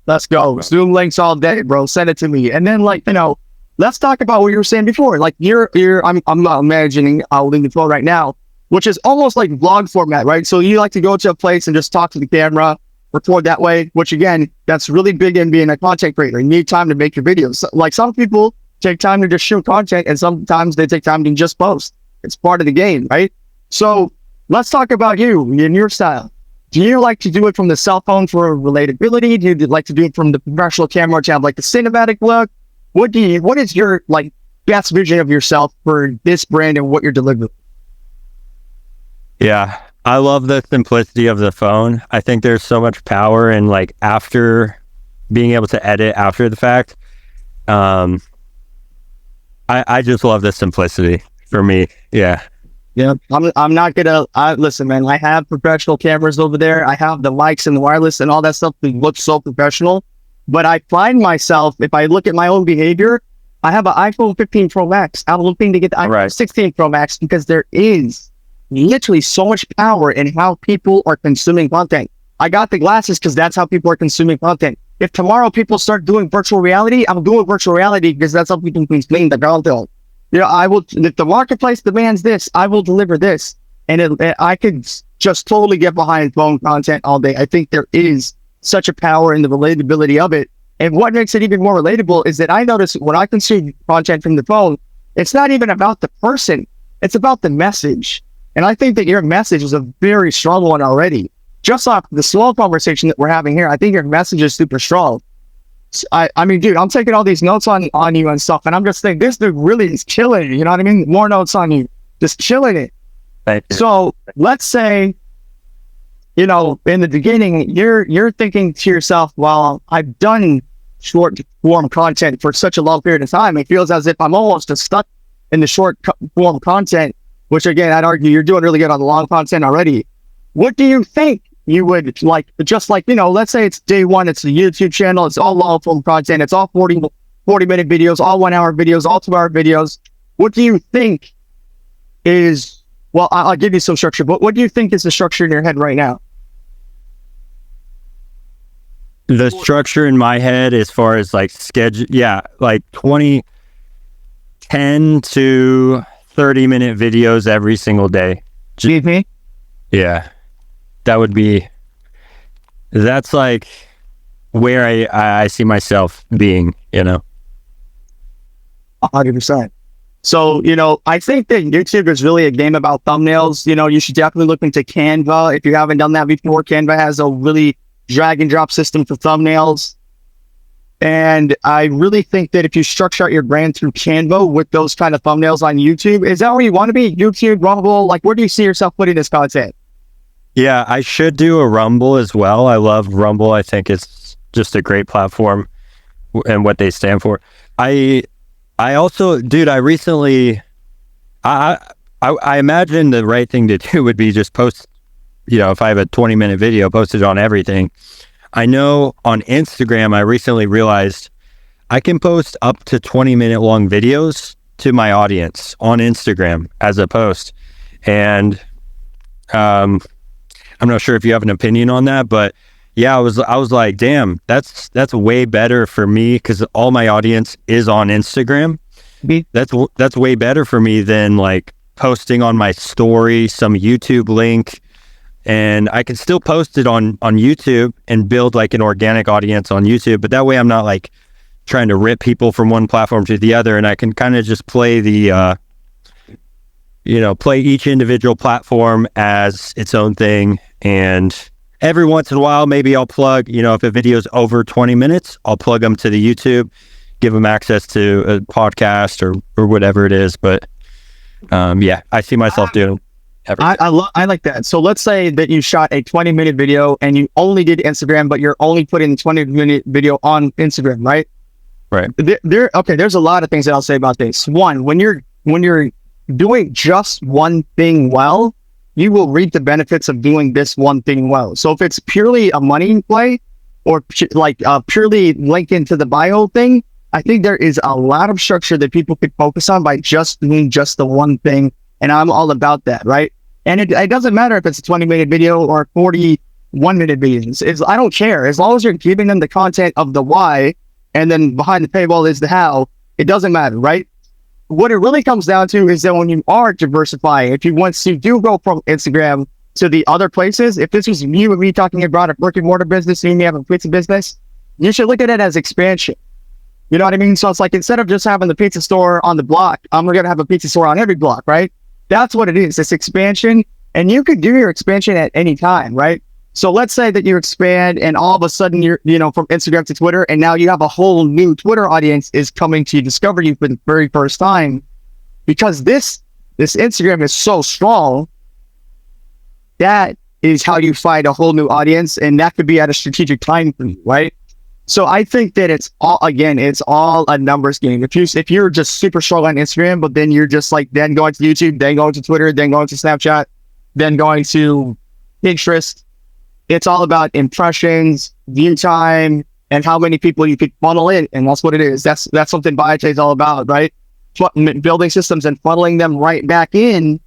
let's go. Zoom links all day, bro. Send it to me. And then let's talk about what you were saying before. Like I'm not imagining holding the phone right now, which is almost like vlog format, right? So you like to go to a place and just talk to the camera, record that way, which again, that's really big in being a content creator. You need time to make your videos. So, like some people take time to just shoot content, and sometimes they take time to just post. It's part of the game, right? So let's talk about you and your style. Do you like to do it from the cell phone for relatability? Do you like to do it from the professional camera to have like the cinematic look? What is your like best vision of yourself for this brand and what you're delivering? Yeah, I love the simplicity of the phone. I think there's so much power in like after being able to edit after the fact. I just love the simplicity for me. Yeah. Yeah. I'm not gonna, listen, man, I have professional cameras over there. I have the mics and the wireless and all that stuff that looks so professional, but I find myself, if I look at my own behavior, I have an iPhone 15 Pro Max. I'm looking to get the iPhone 16 Pro Max because there is literally so much power in how people are consuming content. I got the glasses because that's how people are consuming content. If tomorrow people start doing virtual reality, I'm doing virtual reality because that's how people consume the content. I will, if the marketplace demands this, I will deliver this. And I could just totally get behind phone content all day. I think there is such a power in the relatability of it. And what makes it even more relatable is that I notice when I consume content from the phone, it's not even about the person. It's about the message. And I think that your message is a very strong one already. Just off the small conversation that we're having here, I think your message is super strong. I mean, dude, I'm taking all these notes on you and stuff, and I'm just thinking, this dude really is killing it. You know what I mean? More notes on you, just killing it. Thank you. So let's say, you know, in the beginning, you're thinking to yourself, well, I've done short form content for such a long period of time. It feels as if I'm almost just stuck in the short form content, which again, I'd argue you're doing really good on the long content already. What do you think you would like, just like, you know, let's say it's day one, it's the YouTube channel, it's all long form content, it's all 40-minute videos, all 1 hour videos, all 2 hour videos. What do you think is, well, I'll give you some structure, but what do you think is the structure in your head right now? The structure in my head as far as like schedule, like 10 to 30-minute videos every single day. GP? Yeah. That would be, that's like where I see myself being, you know. 100%. So, you know, I think that YouTube is really a game about thumbnails. You know, you should definitely look into Canva. If you haven't done that before, Canva has a really drag and drop system for thumbnails. And I really think that if you structure out your brand through Canva with those kind of thumbnails on YouTube, is that where you want to be? YouTube, Rumble? Like, where do you see yourself putting this content? Yeah, I should do a Rumble as well. I love Rumble. I think it's just a great platform and what they stand for. I also, dude, I recently, I imagine the right thing to do would be just post, you know, if I have a 20-minute video, post it on everything. I know on Instagram, I recently realized I can post up to 20-minute long videos to my audience on Instagram as a post. And I'm not sure if you have an opinion on that, but yeah, I was like, damn, that's way better for me because all my audience is on Instagram. That's way better for me than like posting on my story, some YouTube link. And I can still post it on YouTube and build like an organic audience on YouTube. But that way I'm not like trying to rip people from one platform to the other. And I can kind of just play the, play each individual platform as its own thing. And every once in a while, maybe I'll plug, you know, if a video is over 20 minutes, I'll plug them to the YouTube, give them access to a podcast or whatever it is. But I see myself doing I like that. So let's say that you shot a 20-minute video and you only did Instagram, but you're only putting the 20-minute video on Instagram, right? Right. There's a lot of things that I'll say about this. One, when you're doing just one thing well, you will reap the benefits of doing this one thing well. So if it's purely a money play or like purely link into the bio thing, I think there is a lot of structure that people could focus on by just doing just the one thing. And I'm all about that, right? And it doesn't matter if it's a 20-minute video or 41-minute videos. I don't care. As long as you're giving them the content of the why, and then behind the paywall is the how, it doesn't matter, right? What it really comes down to is that when you are diversifying, if you do go from Instagram to the other places, if this was you and me talking about a brick and mortar business, and you have a pizza business, you should look at it as expansion. You know what I mean? So it's like, instead of just having the pizza store on the block, I'm going to have a pizza store on every block, right? That's what it is. It's expansion. And you could do your expansion at any time, right? So let's say that you expand and all of a sudden you're, from Instagram to Twitter, and now you have a whole new Twitter audience is coming to discover you for the very first time, because this Instagram is so strong. That is how you find a whole new audience, and that could be at a strategic time for you, right? So I think that it's all a numbers game. If you're just super strong on Instagram, but then you're just like then going to YouTube, then going to Twitter, then going to Snapchat, then going to Pinterest, it's all about impressions, view time, and how many people you could funnel in, and that's what it is. That's something Baiate is all about, right? Building systems and funneling them right back in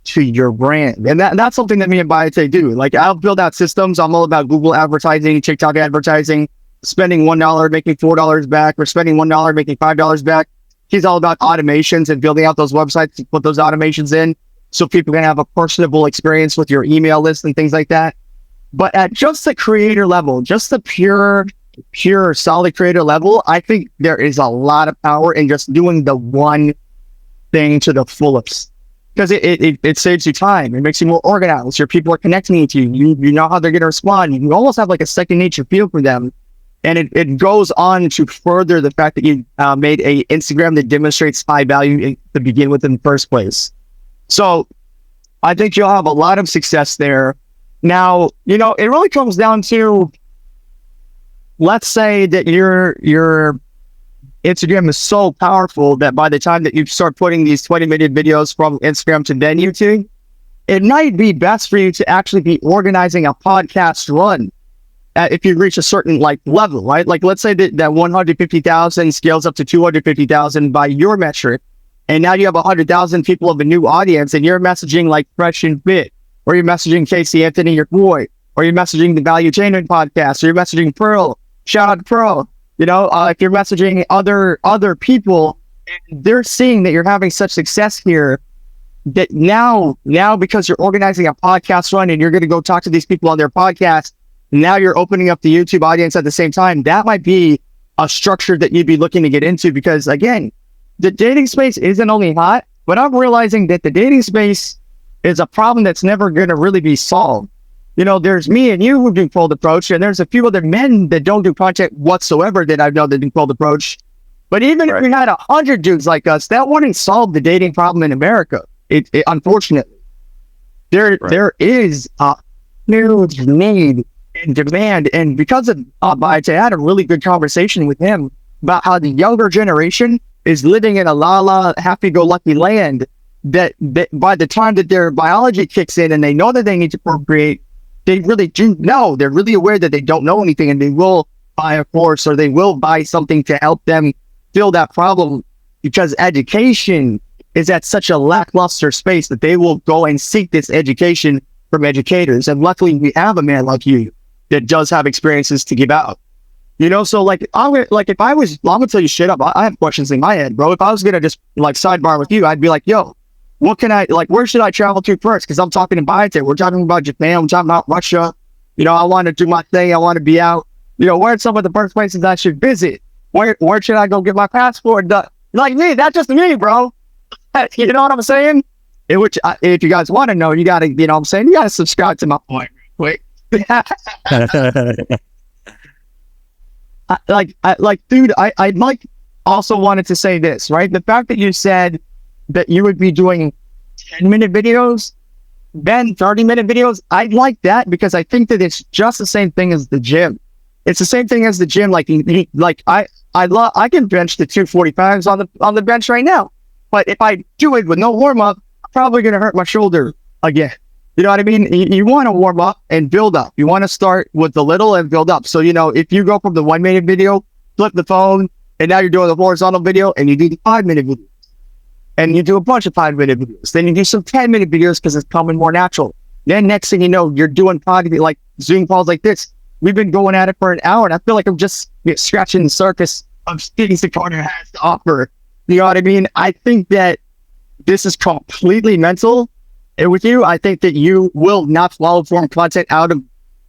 to your brand, and that's something that me and Baiate do. Like, I'll build out systems. I'm all about Google advertising, TikTok advertising. Spending $1 making $4 back, or spending $1 making $5 back. He's all about automations and building out those websites to put those automations in so people can have a personable experience with your email list and things like that. But at just the creator level, just the pure solid creator level, I think there is a lot of power in just doing the one thing to the fullest, because it saves you time. It makes you more organized. Your people are connecting to you. You know how they're going to respond. You almost have like a second nature feel for them. And it goes on to further the fact that you made a Instagram that demonstrates high value to begin with in the first place. So I think you'll have a lot of success there. Now, you know, it really comes down to, let's say that your Instagram is so powerful that by the time that you start putting these 20-minute videos from Instagram to then YouTube, it might be best for you to actually be organizing a podcast run if you reach a certain like level, right? Like let's say that 150,000 scales up to 250,000 by your metric, and now you have 100,000 people of a new audience, and you're messaging like Fresh and Fit, or you're messaging Casey Anthony, your boy, or you're messaging the Value Chain podcast, or you're messaging Pearl. Shout out to Pearl. You know, if you're messaging other people, they're seeing that you're having such success here, that now because you're organizing a podcast run and you're going to go talk to these people on their podcast, now you're opening up the YouTube audience at the same time. That might be a structure that you'd be looking to get into, because again, the dating space isn't only hot, but I'm realizing that the dating space is a problem that's never going to really be solved. You know, there's me and you who do cold approach, and there's a few other men that don't do content whatsoever that I know that do cold approach. But even if we had 100 dudes like us, that wouldn't solve the dating problem in America. It unfortunately, there is a huge need and demand, and because of I had a really good conversation with him about how the younger generation is living in a happy-go-lucky land that by the time that their biology kicks in and they know that they need to procreate, they really do know. They're really aware that they don't know anything, and they will buy a course or they will buy something to help them fill that problem, because education is at such a lackluster space that they will go and seek this education from educators. And luckily we have a man like you that does have experiences to give out. You know, so like, I'm gonna tell you straight up, I have questions in my head, bro. If I was gonna just like sidebar with you, I'd be like, yo, what can I, like, where should I travel to first? Because I'm talking in biotech. We're talking about Japan. I'm talking about Russia. You know, I want to do my thing. I want to be out. You know, where are some of the first places I should visit? Where should I go get my passport done? Like me, that's just me, bro. You know what I'm saying? If you guys want to know, you got to, you know what I'm saying? You got to subscribe to my point real quick. Dude, I like also wanted to say this, right? The fact that you said that you would be doing 10-minute videos, then 30-minute videos, I like that, because I think that it's just the same thing as the gym. It's the same thing as the gym. Like I can bench the 245s on the bench right now, but if I do it with no warm up, I'm probably gonna hurt my shoulder again. You know what I mean? You want to warm up and build up. You want to start with the little and build up. So, you know, if you go from the 1-minute video, flip the phone, and now you're doing the horizontal video, and you do the 5-minute video, and you do a bunch of 5-minute videos, then you do some 10-minute videos because it's coming more natural. Then next thing you know, you're doing podcast, like Zoom calls like this. We've been going at it for an hour, and I feel like I'm just scratching the surface of things that Carter has to offer. You know what I mean? I think that this is completely mental. And with you, I think that you will not follow form content out of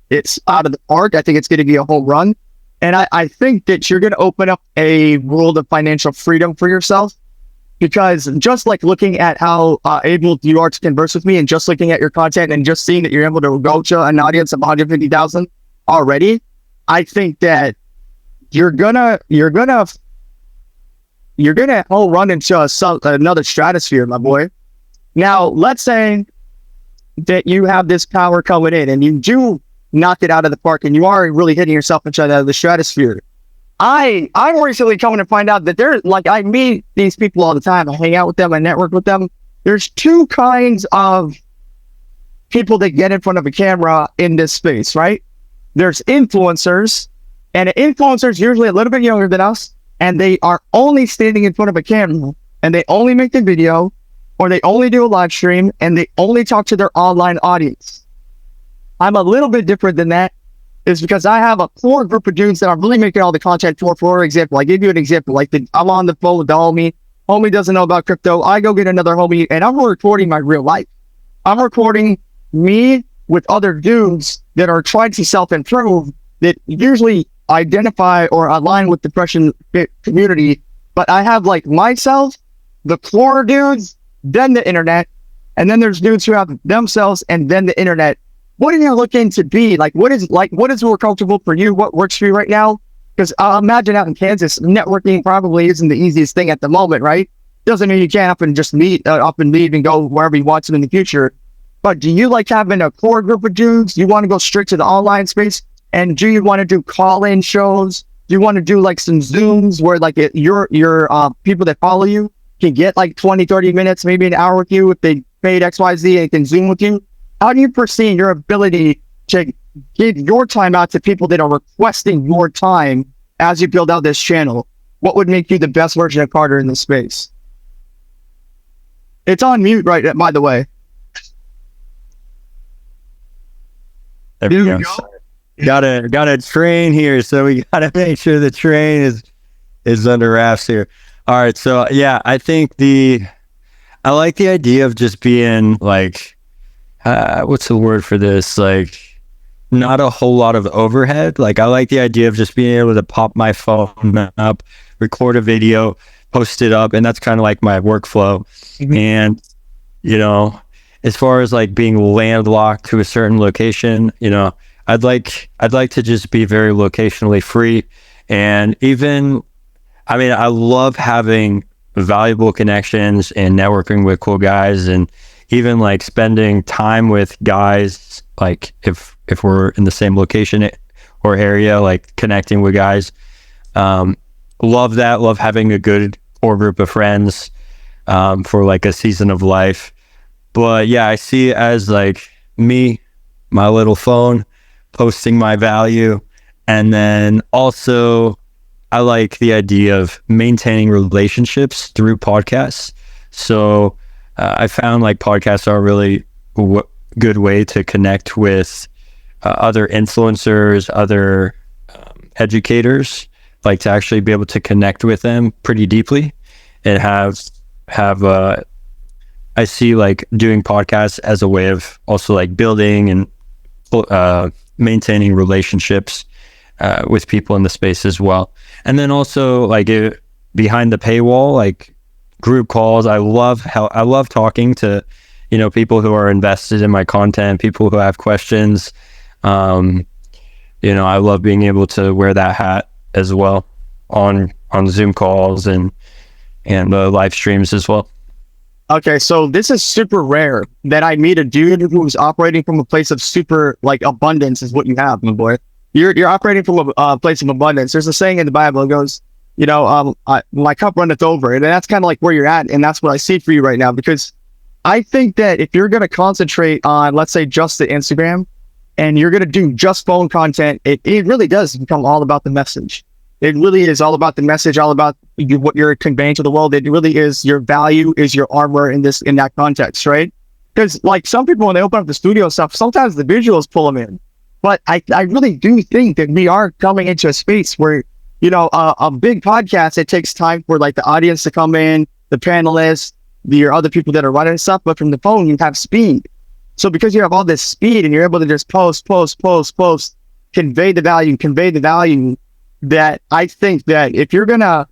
the park. I think it's going to be a whole run. And I think that you're going to open up a world of financial freedom for yourself, because just like looking at how able you are to converse with me, and just looking at your content and just seeing that you're able to go to an audience of 150,000 already, I think that you're gonna whole run into another stratosphere, my boy. Now, let's say that you have this power coming in and you do knock it out of the park and you are really hitting yourself into the stratosphere. I'm recently coming to find out that I meet these people all the time. I hang out with them. I network with them. There's two kinds of people that get in front of a camera in this space, right? There's influencers, and influencers usually a little bit younger than us, and they are only standing in front of a camera, and they only make the video, or they only do a live stream, and they only talk to their online audience. I'm a little bit different than that. Is because I have a core group of dudes that I'm really making all the content for. For example, I give you an example, like I'm on the phone with the homie doesn't know about crypto. I go get another homie, and I'm recording my real life. I'm recording me with other dudes that are trying to self-improve, that usually identify or align with the depression community. But I have like myself, the core dudes, then the internet, and then there's dudes who have themselves and then the internet. What are you looking to be? Like, what is more comfortable for you? What works for you right now? Because imagine out in Kansas, networking probably isn't the easiest thing at the moment, right? Doesn't mean you can't up and just meet up and leave and go wherever you want to in the future. But do you like having a core group of dudes? You want to go straight to the online space? And do you want to do call-in shows? Do you want to do like some Zooms where like your people that follow you can get like 20, 30 minutes, maybe an hour with you if they paid XYZ and can Zoom with you? How do you perceive your ability to give your time out to people that are requesting your time as you build out this channel? What would make you the best version of Carter in this space? It's on mute, right? By the way. There we go. Got a train here, so we gotta make sure the train is under wraps here. All right, so yeah, I think I like the idea of just being like, what's the word for this? Like, not a whole lot of overhead. Like, I like the idea of just being able to pop my phone up, record a video, post it up, and that's kind of like my workflow. Mm-hmm. And you know, as far as like being landlocked to a certain location, you know, I'd like to just be very locationally free. And even, I mean, I love having valuable connections and networking with cool guys, and even like spending time with guys, like if we're in the same location or area, like connecting with guys. Love that. Love having a good core group of friends for like a season of life. But yeah, I see it as like me, my little phone, posting my value. And then also I like the idea of maintaining relationships through podcasts. So I found like podcasts are a really good way to connect with other influencers, other educators, like to actually be able to connect with them pretty deeply and have I see like doing podcasts as a way of also like building and maintaining relationships with people in the space as well. And then also like behind the paywall, like group calls. I love talking to, you know, people who are invested in my content, people who have questions. You know, I love being able to wear that hat as well on Zoom calls and live streams as well. Okay, so this is super rare that I meet a dude who's operating from a place of super like abundance is what you have, my boy. You're operating from a place of abundance. There's a saying in the Bible. It goes, you know, my cup runneth over, and that's kind of like where you're at, and that's what I see for you right now. Because I think that if you're going to concentrate on, let's say, just the Instagram, and you're going to do just phone content, it really does become all about the message. It really is all about the message, all about what you're conveying to the world. It really is your value, is your armor in that context, right? Because like some people, when they open up the studio stuff, sometimes the visuals pull them in. But I really do think that we are coming into a space where, you know, a big podcast, it takes time for like the audience to come in, the panelists, your other people that are running stuff. But from the phone, you have speed. So because you have all this speed and you're able to just post, convey the value, that I think that if you're gonna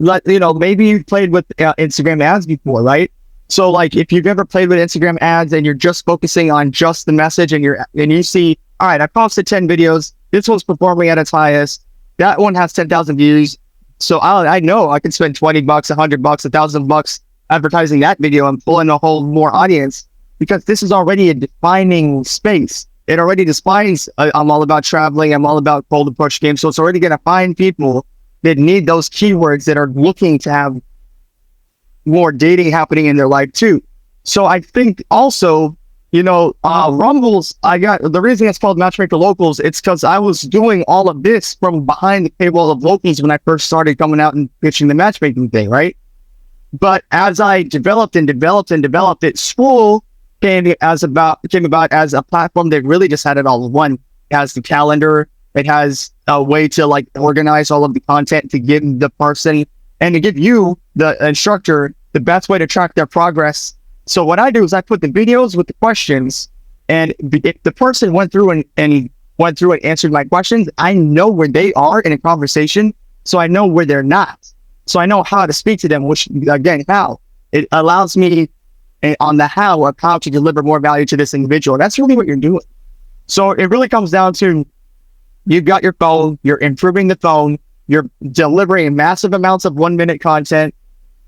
maybe you've played with Instagram ads before, right? So like if you've ever played with Instagram ads and you're just focusing on just the message and you see, all right, I posted 10 videos, this one's performing at its highest, that one has 10,000 views, so I know I can spend $20, $100, $1,000 advertising that video and pulling a whole more audience, because this is already a defining space. It already defines, I'm all about traveling, I'm all about cold approach games. So it's already going to find people that need those keywords, that are looking to have more dating happening in their life too. So I think also, you know, Rumbles, the reason it's called Matchmaker Locals, it's because I was doing all of this from behind the paywall of Locals when I first started coming out and pitching the matchmaking thing, right? But as I developed it, School came about as a platform that really just had it all in one. It has the calendar, it has a way to like organize all of the content to give the person and to give you, the instructor, the best way to track their progress. So what I do is I put the videos with the questions, and if the person went through and answered my questions, I know where they are in a conversation, so I know where they're not. So I know how to speak to them, which again, how it allows me on the how of how to deliver more value to this individual. That's really what you're doing. So it really comes down to you've got your phone, you're improving the phone, you're delivering massive amounts of 1 minute content,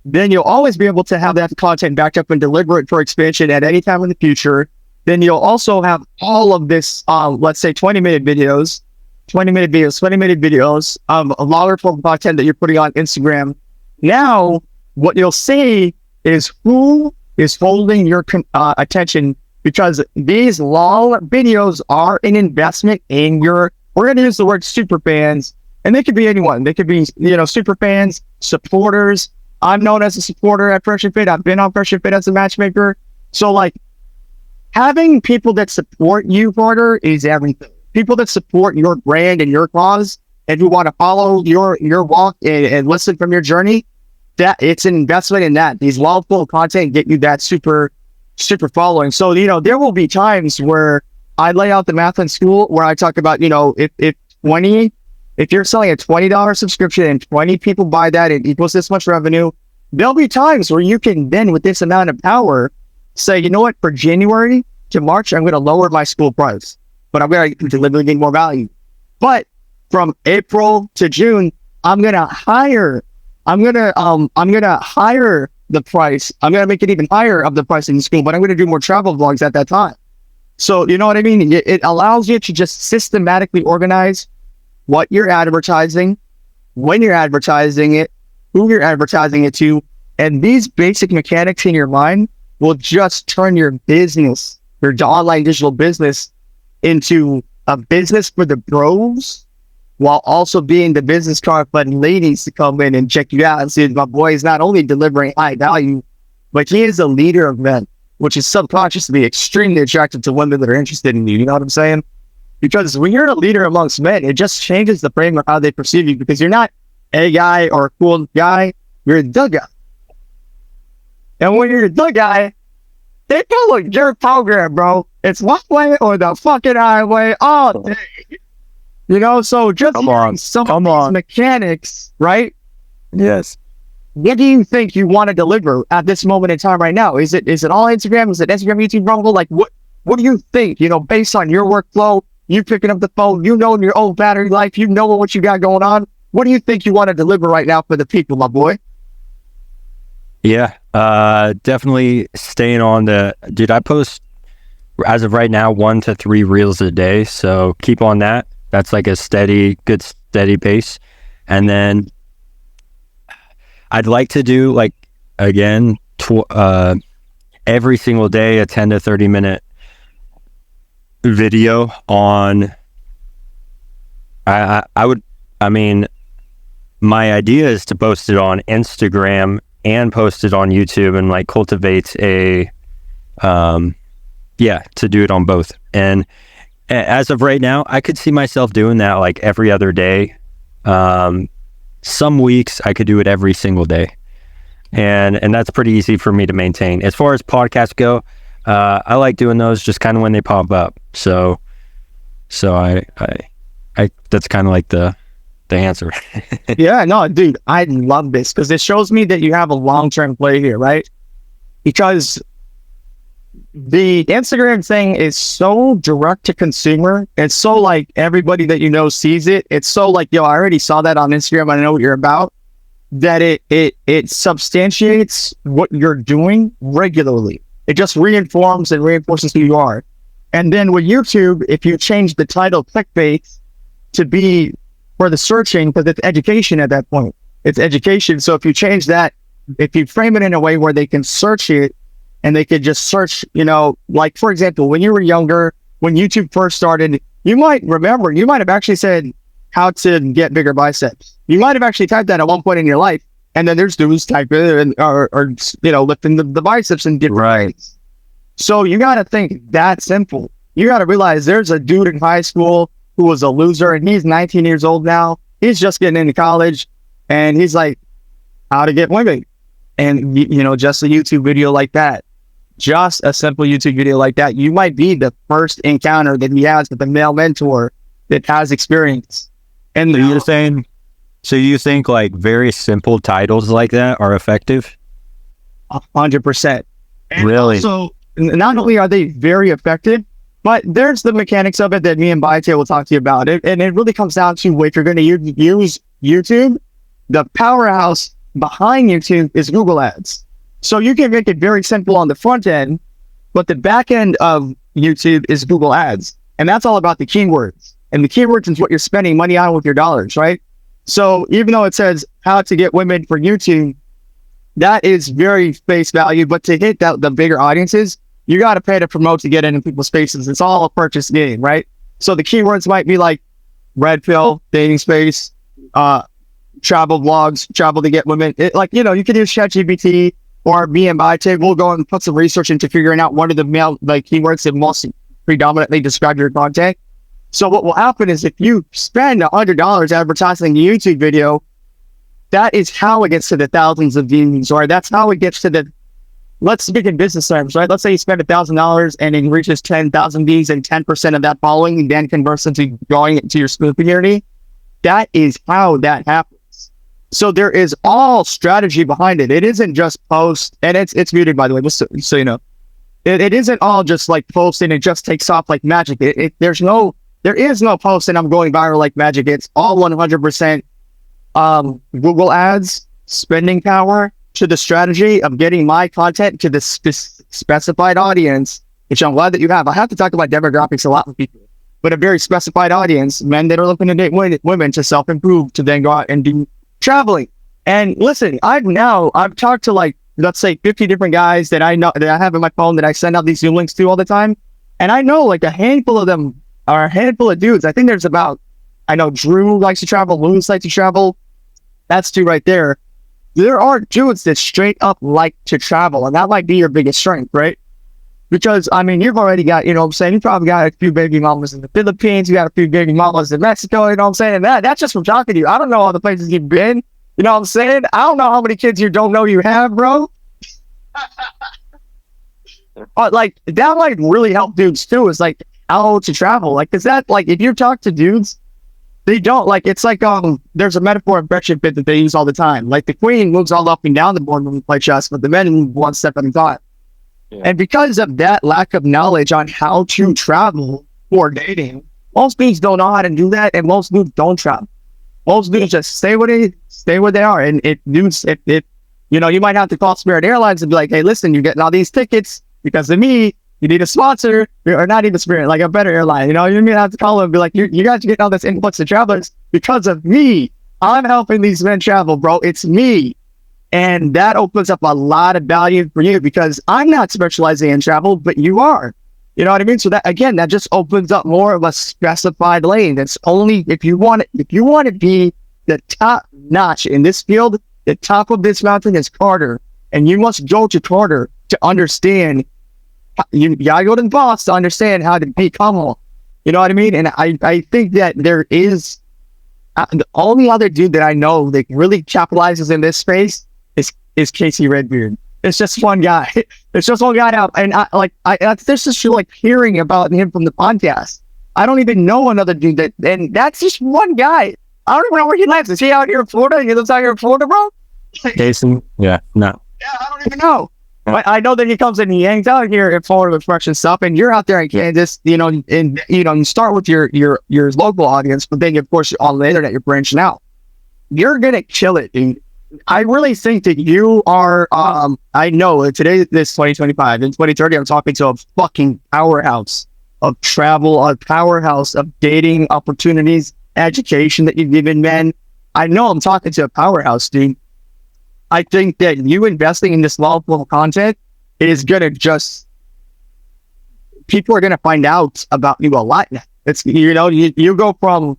then you'll always be able to have that content backed up and deliver it for expansion at any time in the future. Then you'll also have all of this, let's say 20-minute videos, 20-minute videos, a longer form content that you're putting on Instagram. Now, what you'll see is who is holding your attention, because these long videos are an investment in your, we're going to use the word super fans, and they could be anyone. They could be, super fans, supporters. I'm known as a supporter at Fresh and Fit. I've been on Fresh and Fit as a matchmaker. So like, having people that support you, Carter, is everything. People that support your brand and your cause, and who want to follow your walk and listen from your journey, that it's an investment in that. These long full content get you that super following. So, there will be times where I lay out the math in school where I talk about, if you're selling a $20 subscription and 20 people buy that, it equals this much revenue. There'll be times where you can then, with this amount of power, say, you know what, for January to March, I'm going to lower my school price, but I'm going to deliver more value. But from April to June, I'm going to hire the price. I'm going to make it even higher of the price in the school, but I'm going to do more travel vlogs at that time. So, you know what I mean? It allows you to just systematically organize what you're advertising, when you're advertising it, who you're advertising it to, and these basic mechanics in your mind will just turn your business, your online digital business, into a business for the bros, while also being the business card for ladies to come in and check you out and see if my boy is not only delivering high value, but he is a leader of men, which is subconsciously extremely attractive to women that are interested in you. You know what I'm saying? Because when you're a leader amongst men, it just changes the frame of how they perceive you, because you're not a guy or a cool guy, you're the guy. And when you're the guy, they follow your program, bro. It's one way or the fucking highway all day. So just some of these mechanics, right? Yes. What do you think you want to deliver at this moment in time right now? Is it all Instagram? Is it Instagram, YouTube, Rumble? Like, what do you think, based on your workflow, you picking up the phone, your own battery life, what you got going on? What do you think you want to deliver right now for the people, my boy? Yeah, definitely staying on dude, I post, as of right now, 1 to 3 reels a day. So keep on that. That's like a good steady pace. And then I'd like to do, like, again, every single day, a 10 to 30 minute video on, my idea is to post it on Instagram and post it on YouTube, and like cultivate to do it on both. And as of right now, I could see myself doing that like every other day. Some weeks I could do it every single day. And that's pretty easy for me to maintain. As far as podcasts go, I like doing those just kind of when they pop up. So I that's kind of like the answer. Yeah, no, dude, I love this because it shows me that you have a long-term play here, right? Because the Instagram thing is so direct to consumer. It's so like everybody that sees it. It's so like, I already saw that on Instagram. I know what you're about. That it substantiates what you're doing regularly. It just reinforces who you are. And then with YouTube, if you change the title clickbait to be for the searching, because it's education at that point. It's education. So if you change that, if you frame it in a way where they can search it and they could just search, like for example, when you were younger, when YouTube first started, you might have actually said how to get bigger biceps. You might have actually typed that at one point in your life. And then there's dudes type it or lifting the biceps in different ways. So you got to think that simple. You got to realize there's a dude in high school who was a loser, and he's 19 years old now. He's just getting into college, and he's like, how to get women. And, just a YouTube video like that, just a simple YouTube video like that, you might be the first encounter that he has with a male mentor that has experience. And so you think like very simple titles like that are effective? 100%. Really? So not only are they very effective, But there's the mechanics of it that me and Baite will talk to you about. And it really comes down to if you're going to use YouTube, the powerhouse behind YouTube is Google Ads. So you can make it very simple on the front end, but the back end of YouTube is Google Ads. And that's all about the keywords. And the keywords is what you're spending money on with your dollars, right? So even though it says how to get women for YouTube, that is very face value. But to hit the bigger audiences, you got to pay to promote to get into people's faces. It's all a purchase game, right? So the keywords might be like red pill, dating space, travel vlogs, travel to get women. You can use ChatGPT or me and Baite. We'll go and put some research into figuring out what are the keywords that most predominantly describe your content. So what will happen is if you spend $100 advertising a YouTube video, that is how it gets to the thousands of views, or that's how it gets to the, let's speak in business terms, right? Let's say you spend $1,000 and it reaches 10,000 views and 10% of that following then converts into going into your school community. That is how that happens. So there is all strategy behind it. It isn't just post, and it's muted, by the way, just so you know. It isn't all just like post and it just takes off like magic. There is no post and I'm going viral like magic. It's all 100% Google Ads, spending power, to the strategy of getting my content to the specified audience, which I'm glad that you have. I have to talk about demographics a lot with people, but a very specified audience, men that are looking to date women to self-improve, to then go out and do traveling. And listen, I've talked to like, let's say 50 different guys that I know, that I have in my phone that I send out these Zoom links to all the time. And I know like a handful of them are a handful of dudes. I think there's I know Drew likes to travel, Loons likes to travel. That's two right there. There are dudes that straight up like to travel, and that might be your biggest strength, right? Because, I mean, you've already got, you know what I'm saying, you probably got a few baby mamas in the Philippines, you got a few baby mamas in Mexico, you know what I'm saying? And that's just from talking to you. I don't know all the places you've been, you know what I'm saying? I don't know how many kids you don't know you have, bro. But, like, that might really help dudes, too, is, like, how to travel. Like, is that, like, if you talk to dudes, they don't, like, it's like, there's a metaphor of friendship bit that they use all the time. Like, the queen moves all up and down the board when we play chess, but the men move one step at a time. Yeah. And because of that lack of knowledge on how to travel for dating, most dudes don't know how to do that, and most dudes don't travel. Most dudes just stay where they are. And if you know, you might have to call Spirit Airlines and be like, hey, listen, you're getting all these tickets because of me. You need a sponsor, or not even Spirit, like a better airline. You know, you may have to call them and be like, you guys are getting all this influx of travelers because of me. I'm helping these men travel, bro. It's me. And that opens up a lot of value for you because I'm not specializing in travel, but you are. You know what I mean? So that, again, that just opens up more of a specified lane. That's only if you want to be the top notch in this field, the top of this mountain is Carter. And you must go to Carter to understand. You gotta go to the boss to understand how to become one. You know what I mean? And I think that there is the only other dude that I know that really capitalizes in this space is Casey Redbeard. It's just one guy. It's just one guy out. And this is just like hearing about him from the podcast. I don't even know another dude and that's just one guy. I don't even know where he lives. Is he out here in Florida? He lives out here in Florida, bro? Casey? Yeah, no. Yeah, I don't even know. I know that he comes in and he hangs out here in Florida with Fresh and stuff, and you're out there in Kansas, you know, and you start with your local audience, but then of course on the internet you're branching out. You're gonna kill it, dude. I really think that you are. I know today, this 2025, in 2030, I'm talking to a fucking powerhouse of travel, a powerhouse of dating opportunities, education that you've given men. I know I'm talking to a powerhouse, dude. I think that you investing in this level of content is going to people are going to find out about you a lot now. It's, you know, you go from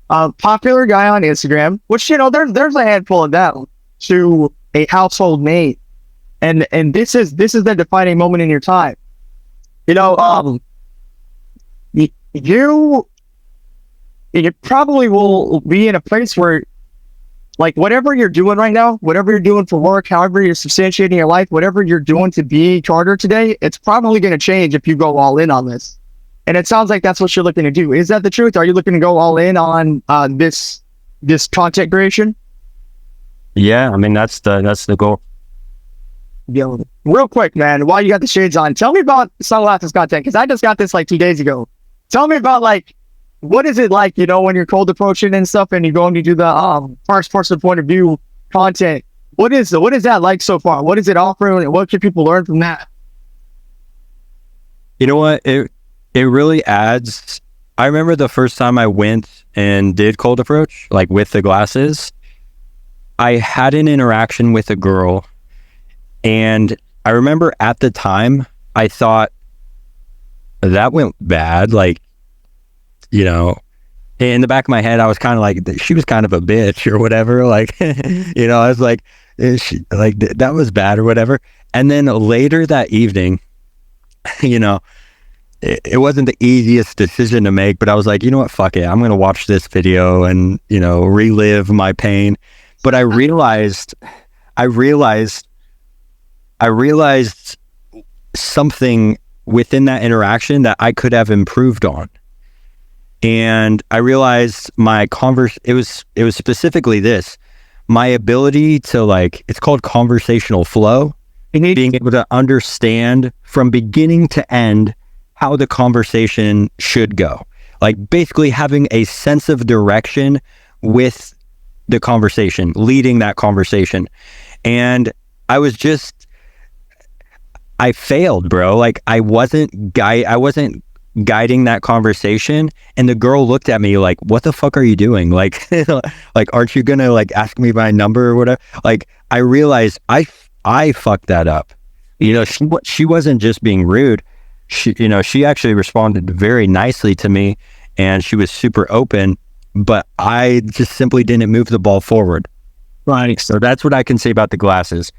a popular guy on Instagram, which, you know, there's a handful of them, to a household name. And this is the defining moment in your time. You know, you probably will be in a place where, like, whatever you're doing right now, whatever you're doing for work, however you're substantiating your life, whatever you're doing to be Carter today, it's probably going to change if you go all in on this. And it sounds like that's what you're looking to do. Is that the truth? Are you looking to go all in on this content creation? Yeah, I mean, that's the goal. Yo, real quick, man, while you got the shades on, tell me about sunglasses content, because I just got this like 2 days ago. Tell me about like, what is it like, you know, when you're cold approaching and stuff and you're going to do the first person point of view content? What is that like so far? What is it offering, and what can people learn from that? You know what? It really adds. I remember the first time I went and did cold approach, like with the glasses, I had an interaction with a girl, and I remember at the time I thought that went bad. Like, you know, in the back of my head, I was kind of like, she was kind of a bitch or whatever. Like, you know, I was like, that was bad or whatever. And then later that evening, you know, it wasn't the easiest decision to make, but I was like, you know what, fuck it. I'm going to watch this video and, you know, relive my pain. But I realized something within that interaction that I could have improved on. And I realized it was specifically this, my ability to like, it's called conversational flow, being able to understand from beginning to end how the conversation should go. Like basically having a sense of direction with the conversation, leading that conversation. And I failed, bro. Like I wasn't guiding that conversation, and the girl looked at me like, what the fuck are you doing? Like, like, aren't you gonna like ask me my number or whatever? Like, I realized I fucked that up. You know, she wasn't just being rude. She actually responded very nicely to me, and she was super open, but I just simply didn't move the ball forward. Right. So that's what I can say about the glasses.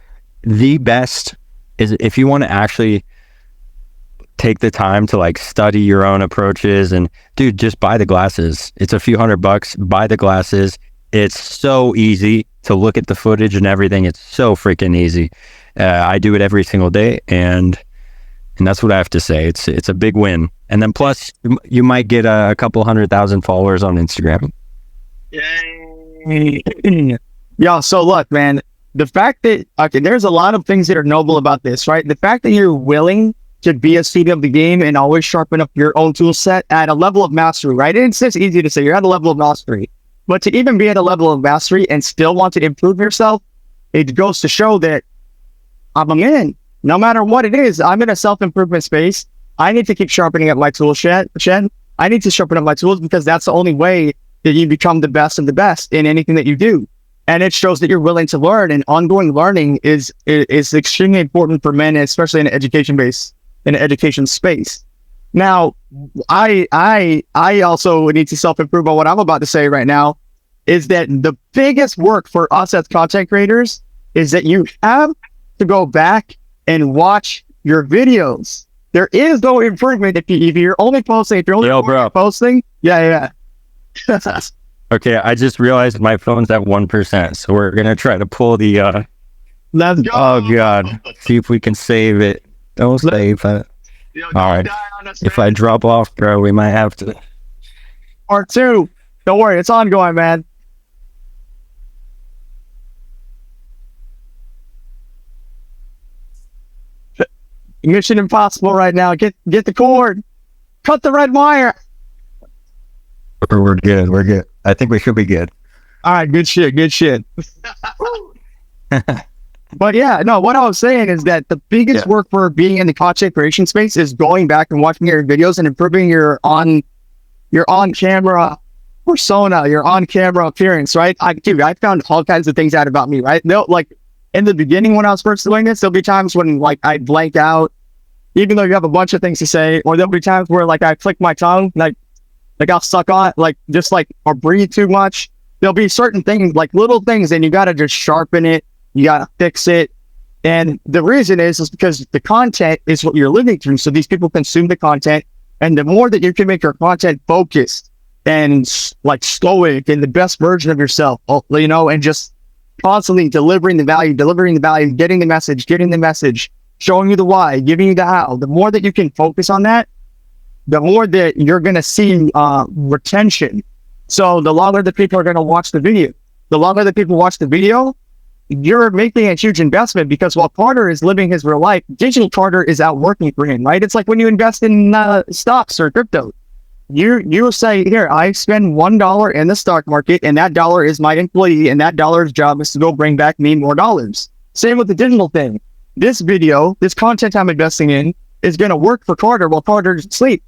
The best is if you want to actually take the time to like study your own approaches, and dude, just buy the glasses. It's a few $100, buy the glasses. It's so easy to look at the footage and everything. It's so freaking easy. I do it every single day, and that's what I have to say. It's a big win. And then plus you might get a couple 100,000 followers on Instagram. Yeah. So look, man, the fact that, okay, there's a lot of things that are noble about this, right? The fact that you're willing to be a student of the game and always sharpen up your own tool set at a level of mastery, right? And it's just easy to say you're at a level of mastery, but to even be at a level of mastery and still want to improve yourself, it goes to show that I'm in. No matter what it is, I'm in a self-improvement space. I need to keep sharpening up my tool shed. I need to sharpen up my tools, because that's the only way that you become the best of the best in anything that you do. And it shows that you're willing to learn, and ongoing learning is extremely important for men, especially in an education space. Now, I also need to self-improve on what I'm about to say right now, is that the biggest work for us as content creators is that you have to go back and watch your videos. There is no improvement if you're only posting, posting. Yeah. Okay, I just realized my phone's at 1%, so we're gonna try to pull the Let's go. Oh god, see if we can save it. Don't save it. All right, if I drop off, bro, we might have to. Part 2. Don't worry, it's ongoing, man. Mission impossible right now. Get the cord. Cut the red wire. We're good. We're good. I think we should be good. All right, good shit. But yeah, no, what I was saying is that the biggest work for being in the content creation space is going back and watching your videos and improving your on camera persona, your on camera appearance, right? I found all kinds of things out about me, right? No, like in the beginning when I was first doing this, there'll be times when like I blank out, even though you have a bunch of things to say, or there'll be times where like I click my tongue, like I'll suck on, like just like, or breathe too much. There'll be certain things, like little things, and you got to just sharpen it. You got to fix it. And the reason is because the content is what you're living through. So these people consume the content. And the more that you can make your content focused and like stoic and the best version of yourself, you know, and just constantly delivering the value, getting the message, showing you the why, giving you the how, the more that you can focus on that, the more that you're going to see retention. So the longer that people are going to watch the video, the longer that people watch the video, you're making a huge investment because while Carter is living his real life, digital Carter is out working for him, right? It's like when you invest in stocks or crypto. You say, here, I spend $1 in the stock market, and that dollar is my employee, and that dollar's job is to go bring back me more dollars. Same with the digital thing. This video, this content I'm investing in, is going to work for Carter while Carter's asleep.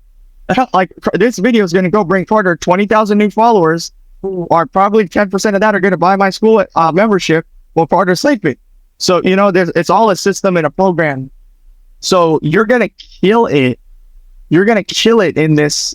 Like, this video is going to go bring Carter 20,000 new followers, who are probably 10% of that are going to buy my school membership while Carter's sleeping. So, it's all a system and a program. So you're going to kill it. You're going to kill it in this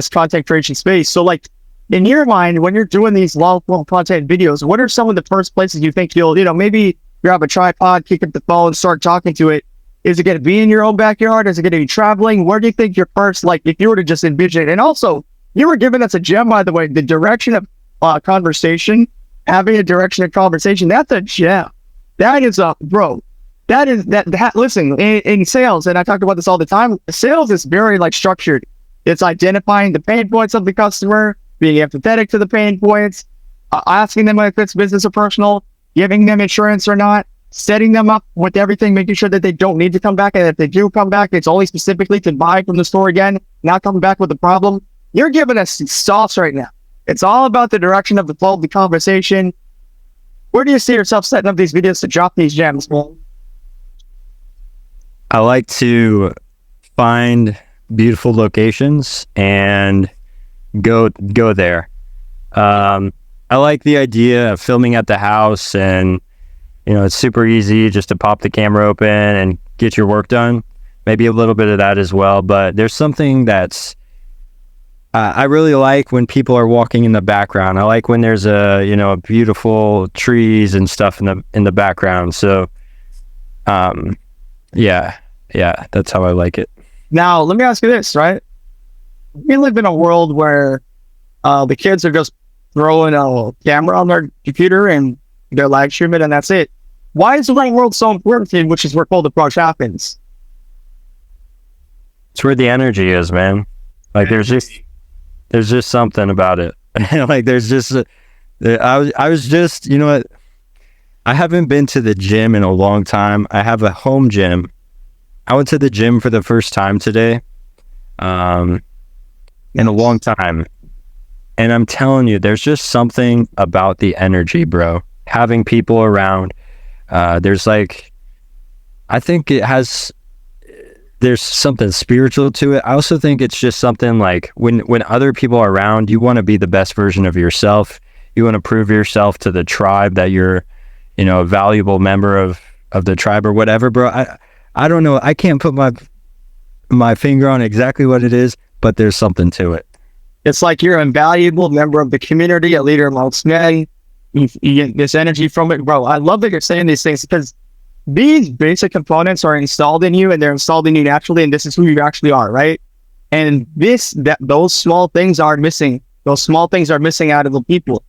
content creation space. So, like, in your mind, when you're doing these long form content videos, what are some of the first places you think you'll, maybe grab a tripod, kick up the phone, start talking to it? Is it going to be in your own backyard? Is it going to be traveling? Where do you think your first, like, if you were to just envision it? And also, you were giving us a gem, by the way, the direction of conversation, having a direction of conversation, that's a gem. That is bro. That is that listen, in sales, and I talk about this all the time, sales is very like structured. It's identifying the pain points of the customer, being empathetic to the pain points, asking them if it's business or personal, giving them insurance or not, setting them up with everything, making sure that they don't need to come back. And if they do come back, it's only specifically to buy from the store again, not coming back with a problem. You're giving us sauce right now. It's all about the direction of the flow of the conversation. Where do you see yourself setting up these videos to drop these gems, man? I like to find beautiful locations and go there. I like the idea of filming at the house, and it's super easy just to pop the camera open and get your work done. Maybe a little bit of that as well, but there's something that's I really like when people are walking in the background. I like when there's a beautiful trees and stuff in the background. So yeah, that's how I like it. Now, let me ask you this, right? We live in a world where the kids are just throwing a camera on their computer and they're live streaming, and that's it. Why is the right world so important to you, which is where cold approach happens? It's where the energy is, man. Like there's just something about it. Like there's just I was just, what? I haven't been to the gym in a long time. I have a home gym. I went to the gym for the first time today, in a long time. And I'm telling you, there's just something about the energy, bro. Having people around, there's like, I think there's something spiritual to it. I also think it's just something like when other people are around, you want to be the best version of yourself. You want to prove yourself to the tribe that you're, a valuable member of the tribe or whatever, bro. I don't know. I can't put my finger on exactly what it is, but there's something to it. It's like you're a valuable member of the community, a leader amongst men. You get this energy from it, bro. I love that you're saying these things because these basic components are installed in you, and they're installed in you naturally, and this is who you actually are, right? And those small things are missing. Those small things are missing out of the people.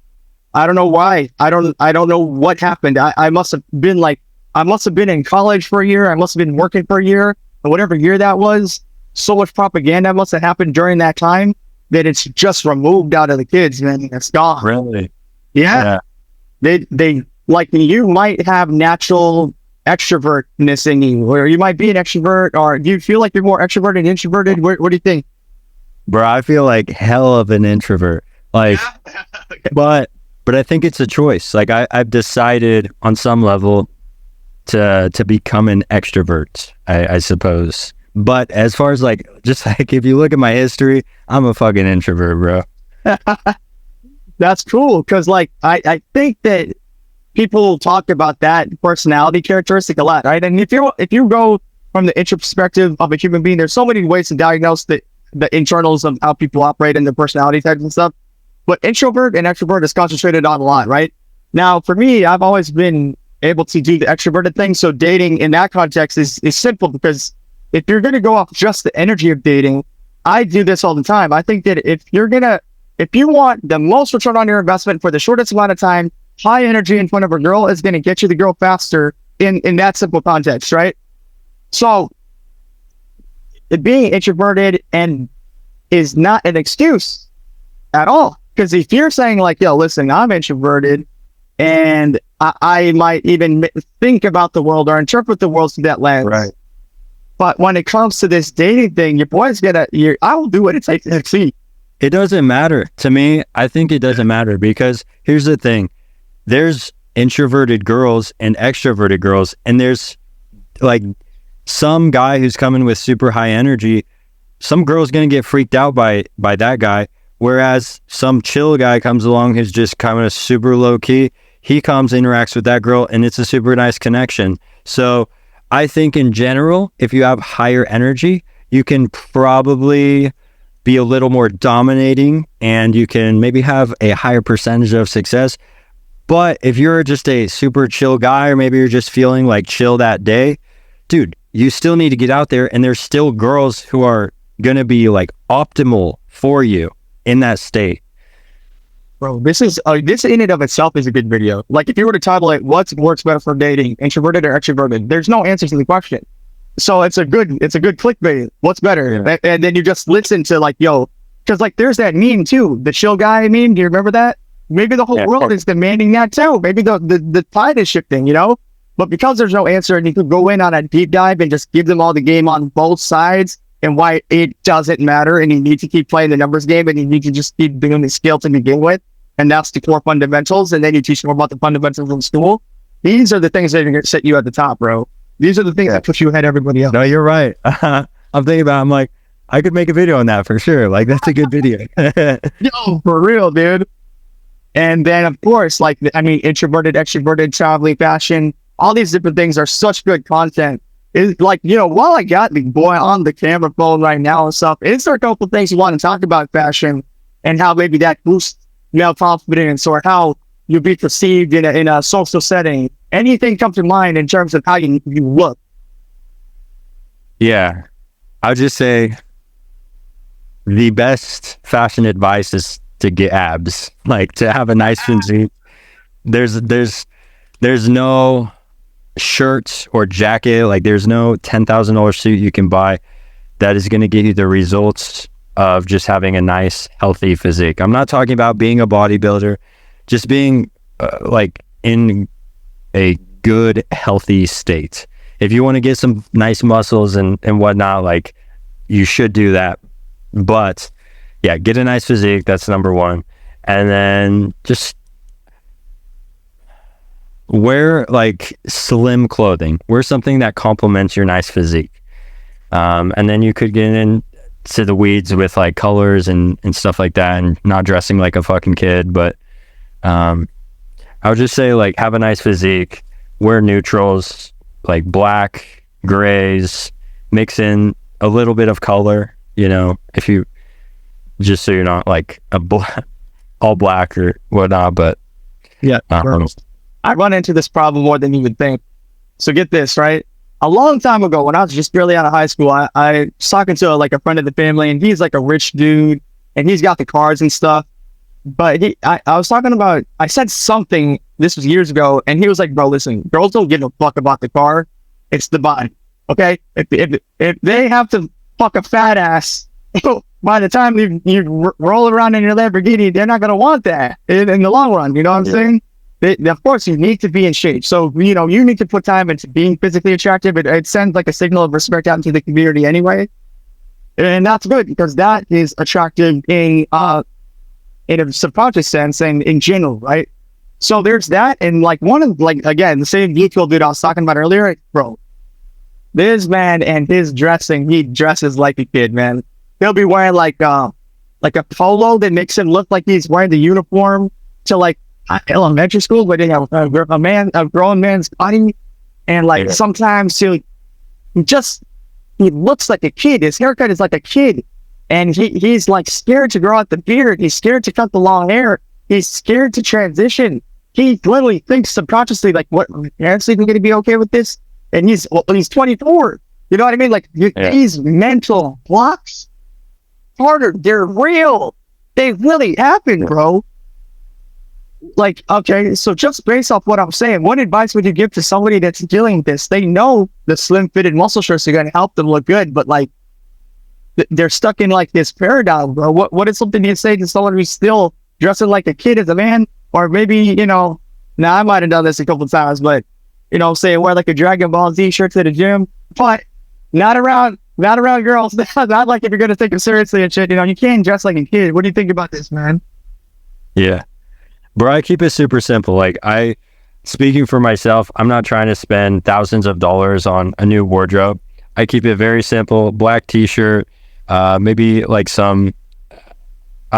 I don't know why. I don't know what happened. I must have been in college for a year. I must have been working for a year, or whatever year that was. So much propaganda must have happened during that time that it's just removed out of the kids, man. It's gone. Really? Yeah. They like, you might have natural extrovertness in you, or you might be an extrovert, or do you feel like you're more extroverted and introverted? What do you think? Bro, I feel like hell of an introvert. Like, but I think it's a choice. Like I've decided on some level to become an extrovert, I suppose. But as far as like, just like if you look at my history, I'm a fucking introvert, bro. That's cool, because like I think that people talk about that personality characteristic a lot, right? And if you go from the intro perspective of a human being, there's so many ways to diagnose the internals of how people operate and their personality types and stuff. But introvert and extrovert is concentrated on a lot, right? Now, for me, I've always been able to do the extroverted thing. So dating in that context is simple, because if you're going to go off just the energy of dating, I do this all the time. I think that if you want the most return on your investment for the shortest amount of time, high energy in front of a girl is going to get you the girl faster in that simple context, right? So being introverted and is not an excuse at all. Because if you're saying like, yo, listen, I'm introverted and I might even think about the world or interpret the world through that lens. Right. But when it comes to this dating thing, your boy's I will do what it takes to succeed. It doesn't matter. To me, I think it doesn't matter because here's the thing. There's introverted girls and extroverted girls, and there's like some guy who's coming with super high energy. Some girl's going to get freaked out by that guy, whereas some chill guy comes along who's just kind of super low key. He comes, interacts with that girl, and it's a super nice connection. So I think in general, if you have higher energy, you can probably be a little more dominating and you can maybe have a higher percentage of success. But if you're just a super chill guy, or maybe you're just feeling like chill that day, dude, you still need to get out there, and there's still girls who are going to be like optimal for you in that state. Bro, this in and of itself is a good video. Like if you were to title it, what works better for dating, introverted or extroverted? There's no answer to the question. So it's a good clickbait. What's better? Yeah. And then you just listen to like, yo, because like there's that meme too, the chill guy meme. Do you remember that? Maybe the whole world is demanding that too. Maybe the tide is shifting, you know? But because there's no answer and you could go in on a deep dive and just give them all the game on both sides and why it doesn't matter, and you need to keep playing the numbers game, and you need to just keep doing the skill to begin with. And that's the core fundamentals. And then you teach more about the fundamentals in school. These are the things that are going to set you at the top, bro. These are the things that push you ahead of everybody else. No, you're right. I'm thinking about, I'm like, I could make a video on that for sure. Like, that's a good video. Yo, for real, dude. And then, of course, like, I mean, introverted, extroverted, traveling, fashion, all these different things are such good content. It's like, you know, while I got the boy on the camera phone right now and stuff, is there a couple things you want to talk about fashion and how maybe that boosts male confidence or how you be perceived in a social setting? Anything come to mind in terms of how you look? Yeah. I'll just say the best fashion advice is to get abs, like to have a nice physique. There's no shirt or jacket, like there's no $10,000 suit you can buy that is going to give you the results of just having a nice, healthy physique. I'm not talking about being a bodybuilder, just being like in a good, healthy state. If you want to get some nice muscles and whatnot, like you should do that. But yeah, get a nice physique. That's number one. And then just wear like slim clothing. Wear something that complements your nice physique. And then you could get into the weeds with like colors and stuff like that, and not dressing like a fucking kid. But I would just say, like, have a nice physique, wear neutrals, like black, grays, mix in a little bit of color, you know, if you, just so you're not like all black or whatnot. But yeah, I run into this problem more than you would think. So get this, right? A long time ago, when I was just barely out of high school, I was talking to like a friend of the family, and he's like a rich dude, and he's got the cars and stuff. But I was talking about, I said something, this was years ago, and he was like, bro, listen, girls don't give a fuck about the car. It's the body. Okay? If they have to fuck a fat ass, by the time you roll around in your Lamborghini, they're not going to want that in the long run. You know what I'm saying? Of course, you need to be in shape. So, you know, you need to put time into being physically attractive. It sends like a signal of respect out into the community anyway. And that's good, because that is attractive in a subconscious sense and in general, right? So there's that. And like one of, like, again, the same vehicle dude I was talking about earlier, bro, this man and his dressing, he dresses like a kid, man. He'll be wearing like a polo that makes him look like he's wearing the uniform to like elementary school, where they have a grown man's body. And like sometimes he looks like a kid. His haircut is like a kid. And he's like scared to grow out the beard. He's scared to cut the long hair. He's scared to transition. He literally thinks subconsciously, like, what, my parents even going to be okay with this? And he's 24. You know what I mean? Like, these mental blocks, harder, they're real. They really happen, bro. Like, okay, so just based off what I'm saying, what advice would you give to somebody that's dealing with this? They know the slim fitted muscle shirts are going to help them look good, but like, they're stuck in like this paradigm, bro. What is something you say to someone who's still dressing like a kid as a man, or maybe, you know, Now, I might have done this a couple times, but you know what I'm saying, wear like a Dragon Ball Z shirt to the gym, but not around girls. Not like if you're gonna take it seriously and shit. You know, you can't dress like a kid. What do you think about this, man? Yeah. Bro, I keep it super simple. Like speaking for myself, I'm not trying to spend thousands of dollars on a new wardrobe. I keep it very simple. Black t-shirt, maybe like I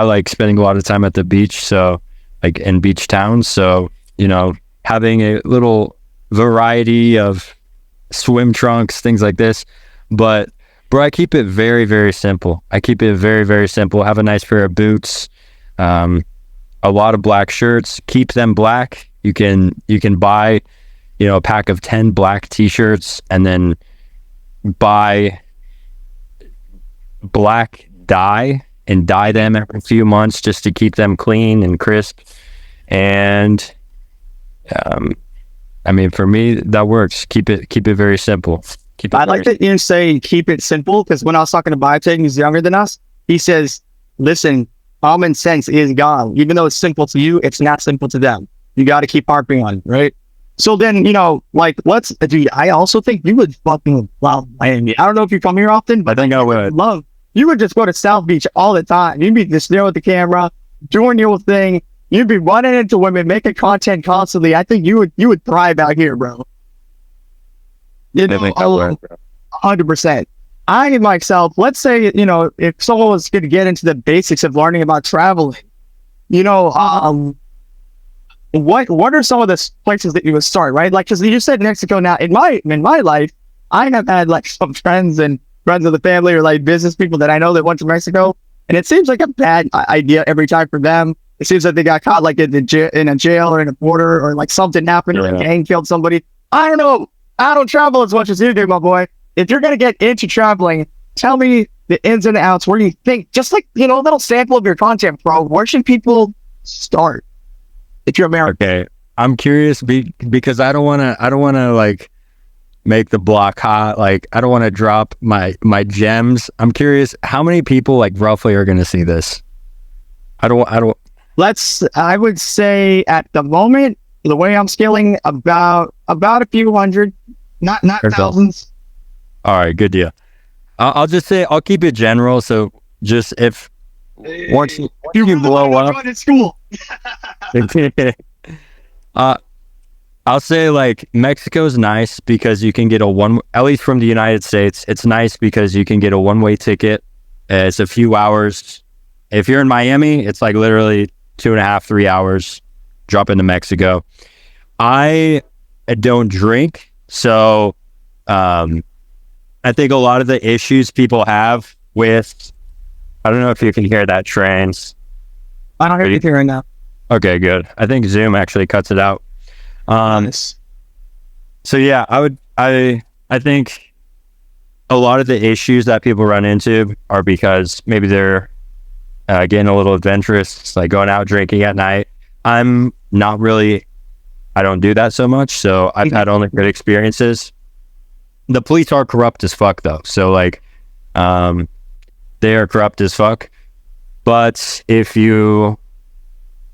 like spending a lot of time at the beach. So like in beach towns. So, you know, having a little variety of swim trunks, things like this. But bro, I keep it very, very simple. I keep it very, very simple. Have a nice pair of boots, a lot of black shirts, keep them black. You can buy, you know, a pack of 10 black t-shirts and then buy black dye and dye them every few months just to keep them clean and crisp. And I mean, for me, that works. Keep it very simple. I like that you say keep it simple, because when I was talking to Biotech, he's younger than us. He says, listen, common sense is gone. Even though it's simple to you, it's not simple to them. You got to keep harping on it, right? So then, you know, like, dude, I also think you would fucking love Miami. I don't know if you come here often, but I think I would. You would just go to South Beach all the time. You'd be just there with the camera, doing your thing. You'd be running into women, making content constantly. I think you would thrive out here, bro. You know, 100%. I myself, let's say, you know, if someone was going to get into the basics of learning about traveling, you know, what are some of the places that you would start, right? Like, because you said Mexico. Now, in my life, I have had like some friends of the family or like business people that I know that went to Mexico, and it seems like a bad idea every time for them. It seems like they got caught like in a jail or in a border, or like something happened, or a gang killed somebody. I don't know. I don't travel as much as you do, my boy. If you're gonna get into traveling, tell me the ins and outs. Where do you think? Just like, you know, a little sample of your content, bro. Where should people start if you're American? Okay, I'm curious because I don't want to like make the block hot. Like, I don't want to drop my gems. I'm curious how many people like roughly are going to see this. I would say at the moment, the way I'm scaling, about a few hundred, not thousands. All right, good deal. I'll just say I'll keep it general. So just if once you blow up, at school. I'll say like Mexico's nice because you can get at least from the United States, it's nice because you can get a one-way ticket. It's a few hours. If you're in Miami, it's like literally 2.5, 3 hours, drop into Mexico. I don't drink. So, I think a lot of the issues people have with, I don't know if you can hear that trains. I don't hear anything right now. Okay, good. I think Zoom actually cuts it out. So yeah, I think a lot of the issues that people run into are because maybe they're getting a little adventurous, like going out drinking at night. I'm not really, I don't do that so much. So I've had only good experiences. The police are corrupt as fuck though. So like, they are corrupt as fuck. But if you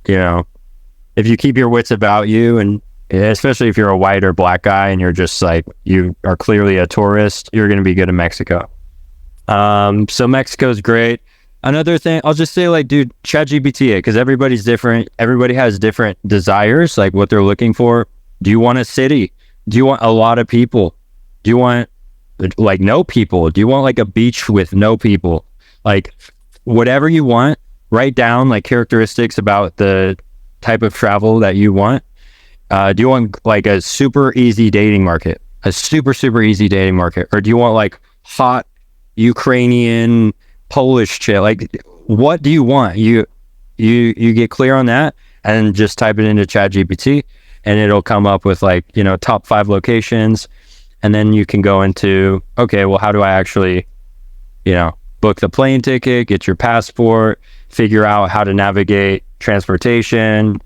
keep your wits about you, and especially if you're a white or black guy and you're just like, you are clearly a tourist, you're going to be good in Mexico. So Mexico's great. Another thing, I'll just say like, dude, ChatGPT it, because everybody's different. Everybody has different desires, like what they're looking for. Do you want a city? Do you want a lot of people? Do you want like no people? Do you want like a beach with no people? Like whatever you want, write down like characteristics about the type of travel that you want. Do you want like a super easy dating market, a super easy dating market, or do you want like hot Ukrainian, Polish chick? Like, what do you want? You get clear on that and just type it into ChatGPT, and it'll come up with like, you know, top 5 locations, and then you can go into, okay, well, how do I actually, you know, book the plane ticket, get your passport, figure out how to navigate transportation,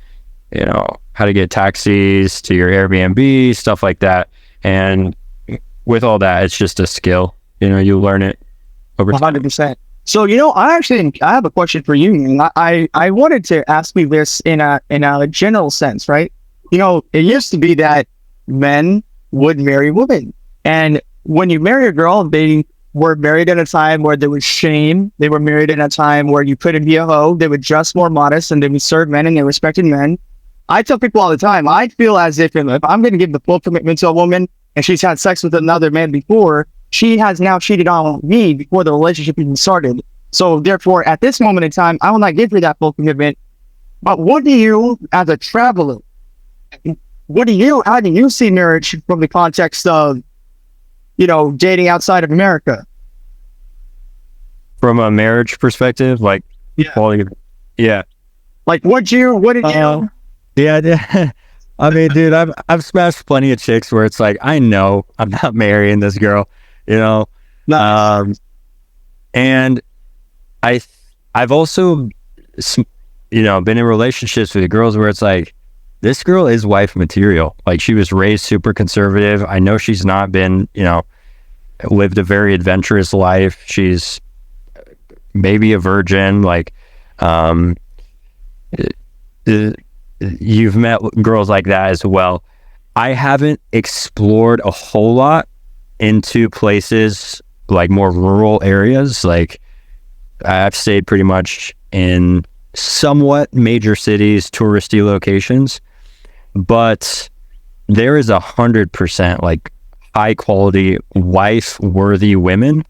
you know, how to get taxis to your Airbnb, stuff like that. And with all that, it's just a skill. You know, you learn it over time. 100%. So, you know, I have a question for you. I wanted to ask you this in a general sense, right? You know, it used to be that men would marry women. And when you marry a girl, they were married at a time where there was shame. They were married at a time where you couldn't be a hoe. They would dress more modest and they would serve men and they respected men. I tell people all the time, I feel as if I'm going to give the full commitment to a woman and she's had sex with another man before, she has now cheated on me before the relationship even started. So therefore, at this moment in time, I will not give her that full commitment. But what do you, as a traveler, how do you see marriage from the context of, you know, dating outside of America? From a marriage perspective, like, Yeah. quality, yeah. Like, what did you? Yeah. I mean, dude, I've smashed plenty of chicks where it's like, I know I'm not marrying this girl, you know? Nice. And I've also, you know, been in relationships with girls where it's like, this girl is wife material. Like, she was raised super conservative. I know she's not been, you know, lived a very adventurous life. She's maybe a virgin. Like, you've met girls like that as well. I haven't explored a whole lot into places like more rural areas. Like, I've stayed pretty much in somewhat major cities, touristy locations, but there is 100% like high quality wife worthy women,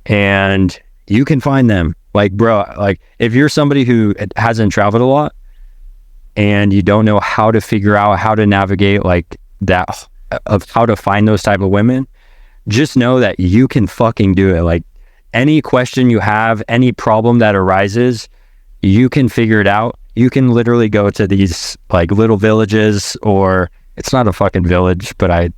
and you can find them. Like, bro, like if you're somebody who hasn't traveled a lot and you don't know how to figure out how to navigate like that, of how to find those type of women, just know that you can fucking do it. Like, any question you have, any problem that arises, you can figure it out. You can literally go to these like little villages, or it's not a fucking village, but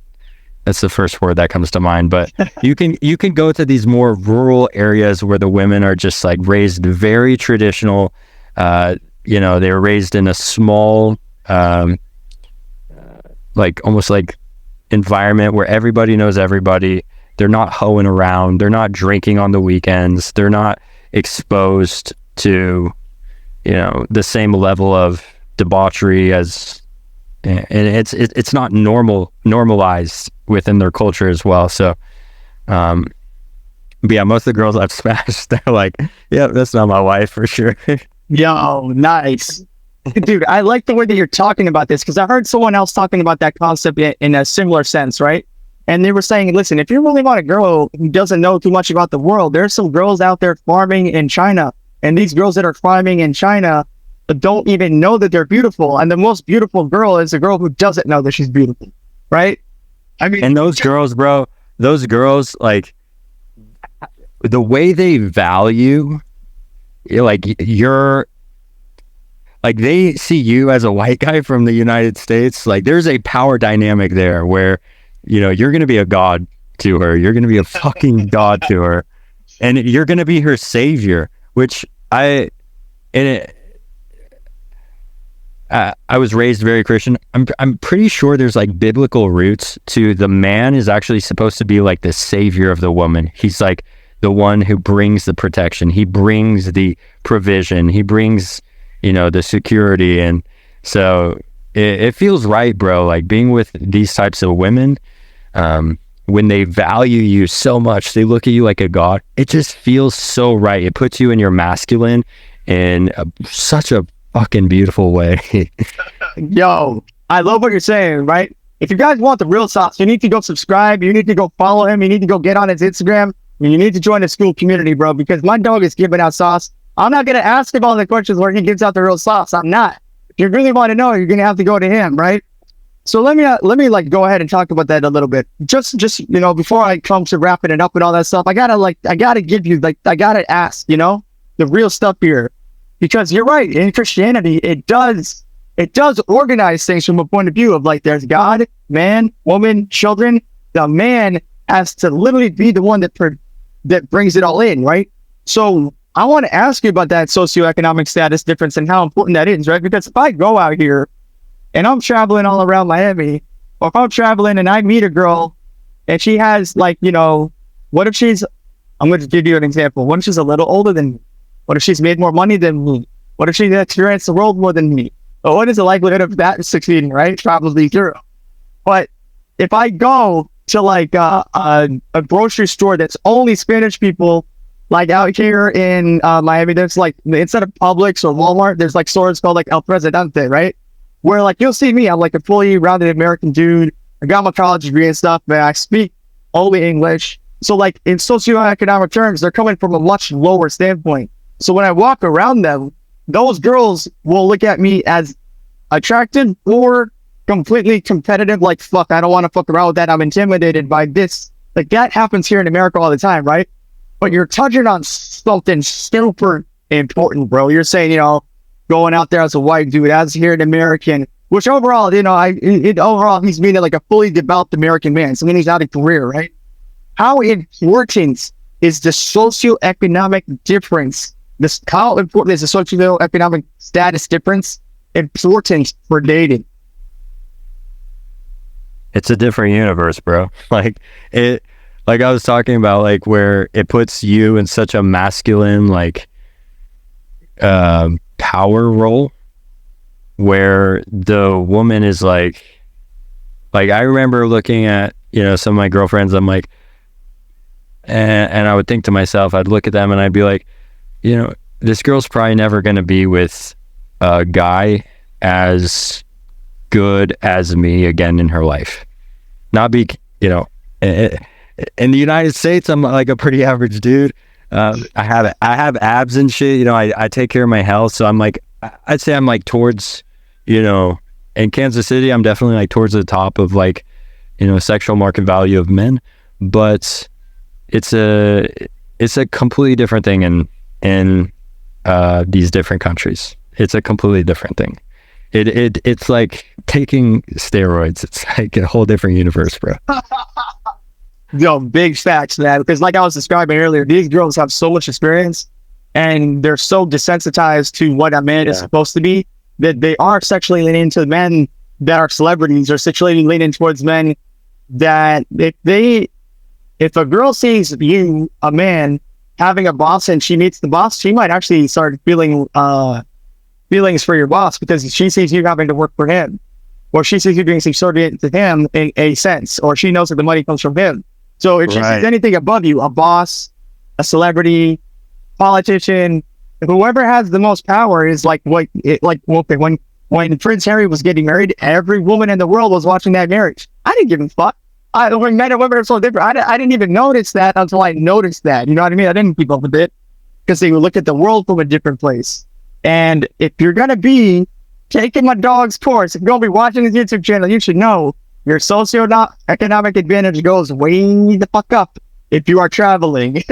that's the first word that comes to mind. But you can go to these more rural areas where the women are just like raised very traditional. You know, they were raised in a small, like almost like environment where everybody knows everybody. They're not hoeing around. They're not drinking on the weekends. They're not exposed to, you know, the same level of debauchery as, and it's not normalized within their culture as well. So, but yeah, most of the girls I've smashed, they're like, yeah, that's not my wife for sure. Yo, nice. Dude, I like the way that you're talking about this, because I heard someone else talking about that concept in a similar sense, right? And they were saying, listen, if you really want a girl who doesn't know too much about the world, there's some girls out there farming in China. And these girls that are farming in China don't even know that they're beautiful. And the most beautiful girl is a girl who doesn't know that she's beautiful, right? I mean, and those girls, bro, like the way they value, like they see you as a white guy from the United States. Like, there's a power dynamic there where, you know, you're going to be a god to her. You're going to be a fucking god to her. And you're going to be her savior, which I was raised very Christian. I'm pretty sure there's like biblical roots to the man is actually supposed to be like the savior of the woman. He's like the one who brings the protection. He brings the provision. He brings, you know, the security. And so it feels right, bro. Like, being with these types of women, when they value you so much, they look at you like a god. It just feels so right. It puts you in your masculine in such a fucking beautiful way. Yo, I love what you're saying, right? If you guys want the real sauce, you need to go subscribe. You need to go follow him. You need to go get on his Instagram. And you need to join the school community, bro, because my dog is giving out sauce. I'm not going to ask him all the questions where he gives out the real sauce. I'm not. If you really want to know, you're going to have to go to him, right? So let me like go ahead and talk about that a little bit. Just, you know, before I come to wrapping it up and all that stuff, I gotta give you, like, I gotta ask, you know, the real stuff here, because you're right. In Christianity, it does organize things from a point of view of like, there's God, man, woman, children. The man has to literally be the one that brings it all in, right? So I want to ask you about that socioeconomic status difference and how important that is, right? Because if I go out here and I'm traveling all around Miami, or if I'm traveling and I meet a girl and she has, like, you know, what if she's, I'm going to give you an example. What if she's a little older than me? What if she's made more money than me? What if she's experienced the world more than me? But what is the likelihood of that succeeding, right? Probably zero. But if I go to like a grocery store that's only Spanish people, like out here in Miami, there's like, instead of Publix or Walmart, there's like stores called like El Presidente, right? Where like, you'll see me, I'm like a fully rounded American dude. I got my college degree and stuff, but I speak only English. So like in socioeconomic terms, they're coming from a much lower standpoint. So when I walk around them, those girls will look at me as attractive or completely competitive. Like, fuck, I don't want to fuck around with that. I'm intimidated by this. Like that happens here in America all the time, right? But you're touching on something super important, bro. You're saying, going out there as a white dude, as here an American, which overall, overall, he's meaning like a fully developed American man. So he's out of career, right? How important is the socioeconomic difference? How important is the socioeconomic status difference important for dating? It's a different universe, bro. Like I was talking about, like where it puts you in such a masculine, like, power role, where the woman is like I remember looking at, some of my girlfriends, I'm like, and I would think to myself, I'd look at them and I'd be like, this girl's probably never going to be with a guy as good as me again in her life. Not be, in the United States, I'm like a pretty average dude. I have abs and shit. I take care of my health. So I'm like, I'd say I'm like towards, in Kansas City, I'm definitely like towards the top of like, sexual market value of men. But it's a completely different thing in these different countries. It's a completely different thing. It's like taking steroids. It's like a whole different universe, bro. Big facts, man. Because like I was describing earlier, these girls have so much experience and they're so desensitized to what a man is supposed to be that they are sexually leaning into men that are celebrities, or sexually leaning towards men that if a girl sees you, a man, having a boss and she meets the boss, she might actually start feeling feelings for your boss because she sees you having to work for him, or she sees you doing some sort of to him in a sense, or she knows that the money comes from him. So if she sees anything above you, a boss, a celebrity, politician, whoever has the most power is like when Prince Harry was getting married, every woman in the world was watching that marriage. I didn't give a fuck. When men and women are so different, I didn't even notice that until I noticed that. You know what I mean? I didn't keep up with it because they would look at the world from a different place. And if you're going to be taking my dog's course, if you're going to be watching his YouTube channel, you should know your socioeconomic advantage goes way the fuck up if you are traveling.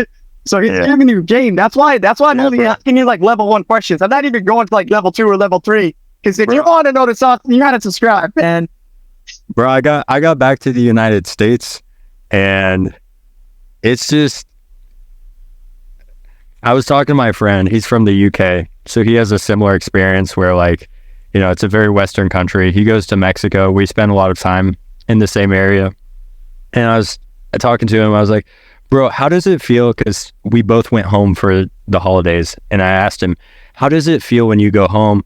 So he's giving you game. That's why I'm only asking you like level 1 questions. I'm not even going to like level 2 or level 3. Because if you want to know this stuff, you gotta subscribe, man. Bro, I got back to the United States and it's just, I was talking to my friend, he's from the UK, so he has a similar experience where like, it's a very Western country. He goes to Mexico. We spend a lot of time in the same area. And I was talking to him, I was like, bro, how does it feel? Because we both went home for the holidays. And I asked him, how does it feel when you go home?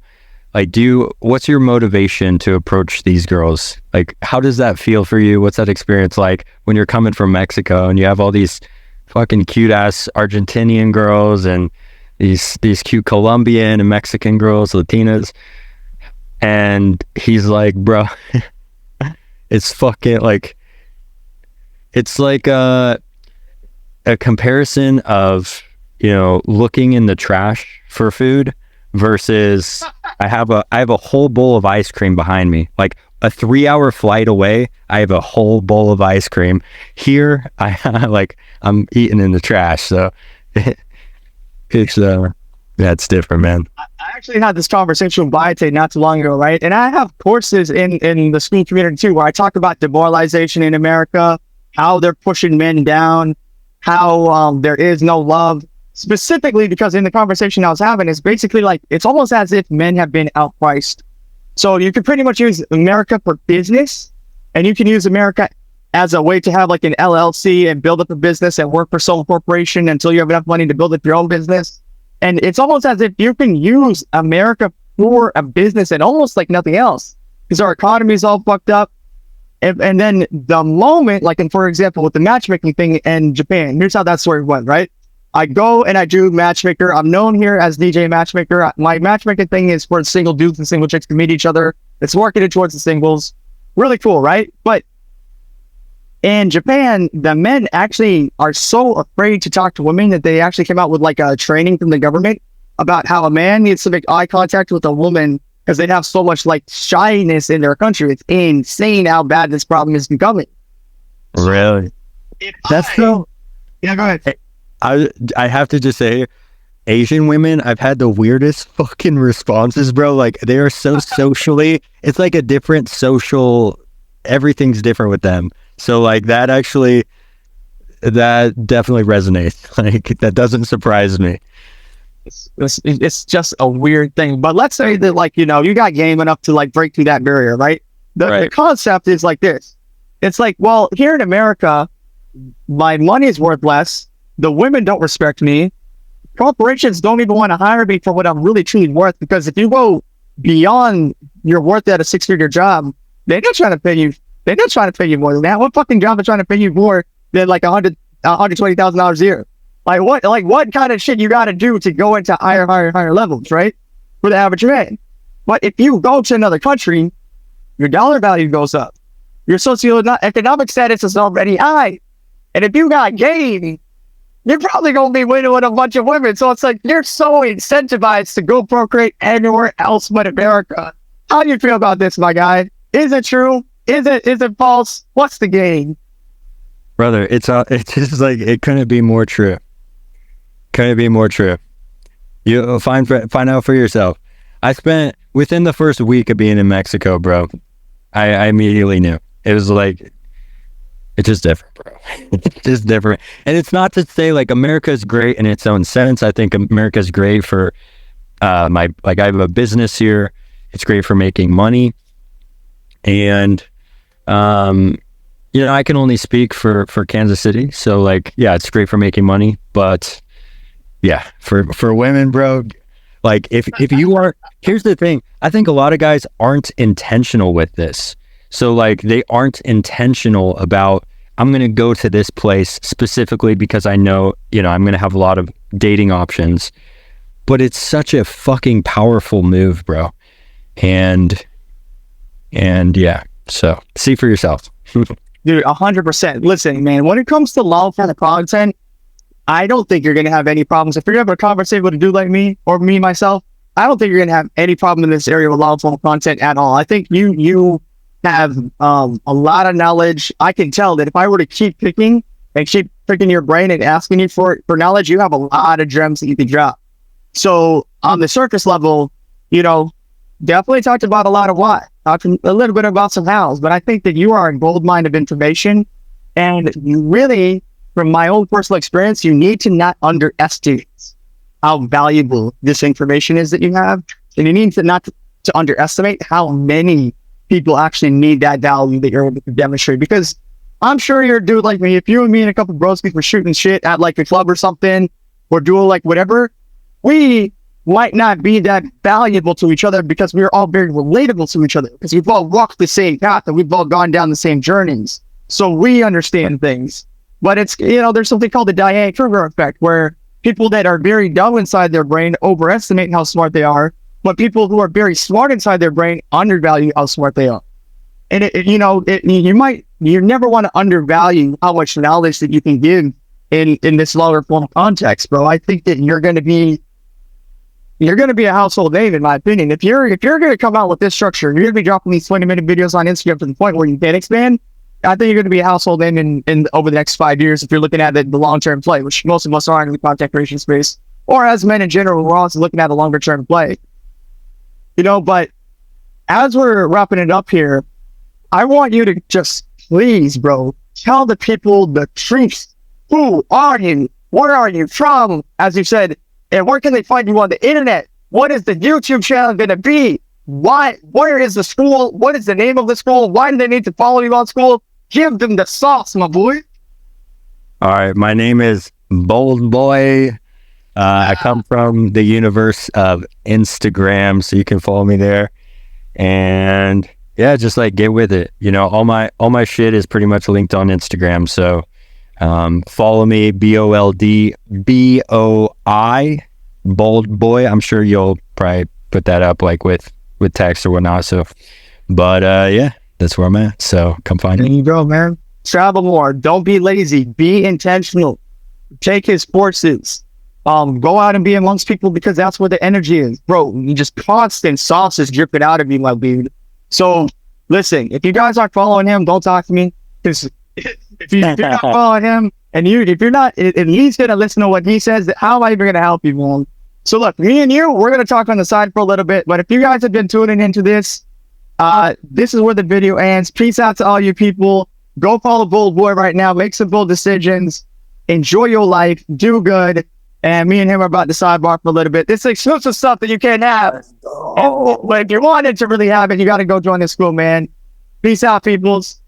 Like, what's your motivation to approach these girls? Like, how does that feel for you? What's that experience like when you're coming from Mexico and you have all these fucking cute ass Argentinian girls and these cute Colombian and Mexican girls, Latinas? And he's like, bro, it's fucking like, it's like a comparison of, looking in the trash for food versus I have a whole bowl of ice cream behind me. Like a 3-hour flight away, I have a whole bowl of ice cream. Here, I'm eating in the trash. So that's different, man. I actually had this conversation with Biate not too long ago, right? And I have courses in the school community too, where I talk about demoralization in America, how they're pushing men down, how there is no love. Specifically because in the conversation I was having, is basically like, it's almost as if men have been outpriced. So you can pretty much use America for business, and you can use America as a way to have like an LLC and build up a business and work for some corporation until you have enough money to build up your own business. And it's almost as if you can use America for a business and almost like nothing else because our economy is all fucked up. And then the moment, like, for example, with the matchmaking thing in Japan, here's how that story went, right? I go and I do matchmaker. I'm known here as DJ Matchmaker. My matchmaking thing is for single dudes and single chicks to meet each other. It's marketed towards the singles. Really cool, right? But in Japan, the men actually are so afraid to talk to women that they actually came out with like a training from the government about how a man needs to make eye contact with a woman because they have so much like shyness in their country. It's insane how bad this problem is becoming. Really? That's so. Yeah, go ahead. I have to just say, Asian women, I've had the weirdest fucking responses, bro. Like, they are so socially, it's like a different social, everything's different with them. So, like, that definitely resonates. Like, that doesn't surprise me. It's just a weird thing. But let's say that, like, you know, you got game enough to, like, break through that barrier, right? The concept is like this. It's like, well, here in America, my money is worth less. The women don't respect me. Corporations don't even want to hire me for what I'm really truly worth, because if you go beyond your worth at a 6-figure job, they're not trying to pay you. They're not trying to pay you more than that. What fucking job is trying to pay you more than like $120,000 a year? Like what kind of shit you got to do to go into higher levels, right? For the average man. But if you go to another country, your dollar value goes up. Your socioeconomic status is already high. And if you got game, you're probably going to be winning with a bunch of women. So it's like, you're so incentivized to go procreate anywhere else but America. How do you feel about this, my guy? Is it true? Is it false? What's the game? Brother, it's just like, it couldn't be more true. Couldn't be more true. You find out for yourself. I spent, within the first week of being in Mexico, bro, I immediately knew. It was like, it's just different, bro. It's just different. And it's not to say like America's great in its own sense. I think America's great for I have a business here. It's great for making money. And I can only speak for Kansas City. So like, yeah, it's great for making money. But yeah, for women, bro, like if you are, here's the thing. I think a lot of guys aren't intentional with this. So like they aren't intentional about, I'm going to go to this place specifically because I know, I'm going to have a lot of dating options, but it's such a fucking powerful move, bro. And yeah, so see for yourself. Dude, 100%. Listen, man, when it comes to love for the content, I don't think you're going to have any problems. If you're ever conversate with a dude like me or me, myself, I don't think you're going to have any problem in this area with love for content at all. I think you have a lot of knowledge. I can tell that if I were to keep picking your brain and asking you for knowledge, you have a lot of gems that you could drop. So on the surface level, definitely talked about a lot of why, talked a little bit about some hows, but I think that you are a gold mine of information, and you really, from my own personal experience, you need to not underestimate how valuable this information is that you have, and you need to not to underestimate how many people actually need that value that you're able to demonstrate. Because I'm sure you're a dude like me. If you and me and a couple of broskies were shooting shit at like a club or something, or doing like whatever, we might not be that valuable to each other because we're all very relatable to each other, because we've all walked the same path and we've all gone down the same journeys. So we understand things. But it's, there's something called the Diane-Kruger effect, where people that are very dumb inside their brain overestimate how smart they are, but people who are very smart inside their brain undervalue how smart they are. And you never want to undervalue how much knowledge that you can give in this lower form context, bro. I think that you're going to be a household name, in my opinion. If you're going to come out with this structure, you're going to be dropping these 20-minute videos on Instagram to the point where you can expand. I think you're going to be a household name in over the next 5 years if you're looking at the long-term play, which most of us are in the content creation space, or as men in general, we're also looking at a longer-term play. But as we're wrapping it up here, I want you to just please, bro, tell the people the truth. Who are you? Where are you from? As you said, and where can they find you on the internet? What is the YouTube channel going to be? Where is the school? What is the name of the school? Why do they need to follow you on school? Give them the sauce, my boy. All right. My name is Bold Boy I come from the universe of Instagram, so you can follow me there. And yeah, just like get with it. You know, all my shit is pretty much linked on Instagram. So follow me, BOLDBOI, Bold Boy. I'm sure you'll probably put that up like with text or whatnot. So, but yeah, that's where I'm at. So come find There me. you go, man. Travel more. Don't be lazy. Be intentional. Take his courses. Go out and be amongst people because that's where the energy is, bro. You just constant sauce is dripping out of you, my dude. So listen, if you guys aren't following him, don't talk to me. Because if you're not following him, and if you're not at least gonna listen to what he says, how am I even gonna help you, man? So look, me and you, we're gonna talk on the side for a little bit. But if you guys have been tuning into this, this is where the video ends. Peace out to all you people. Go follow Bold Boy right now. Make some bold decisions. Enjoy your life. Do good. And me and him are about to sidebar for a little bit. This is exclusive stuff that you can't have. Oh, but if you wanted to really have it, you got to go join the school, man. Peace out, peoples.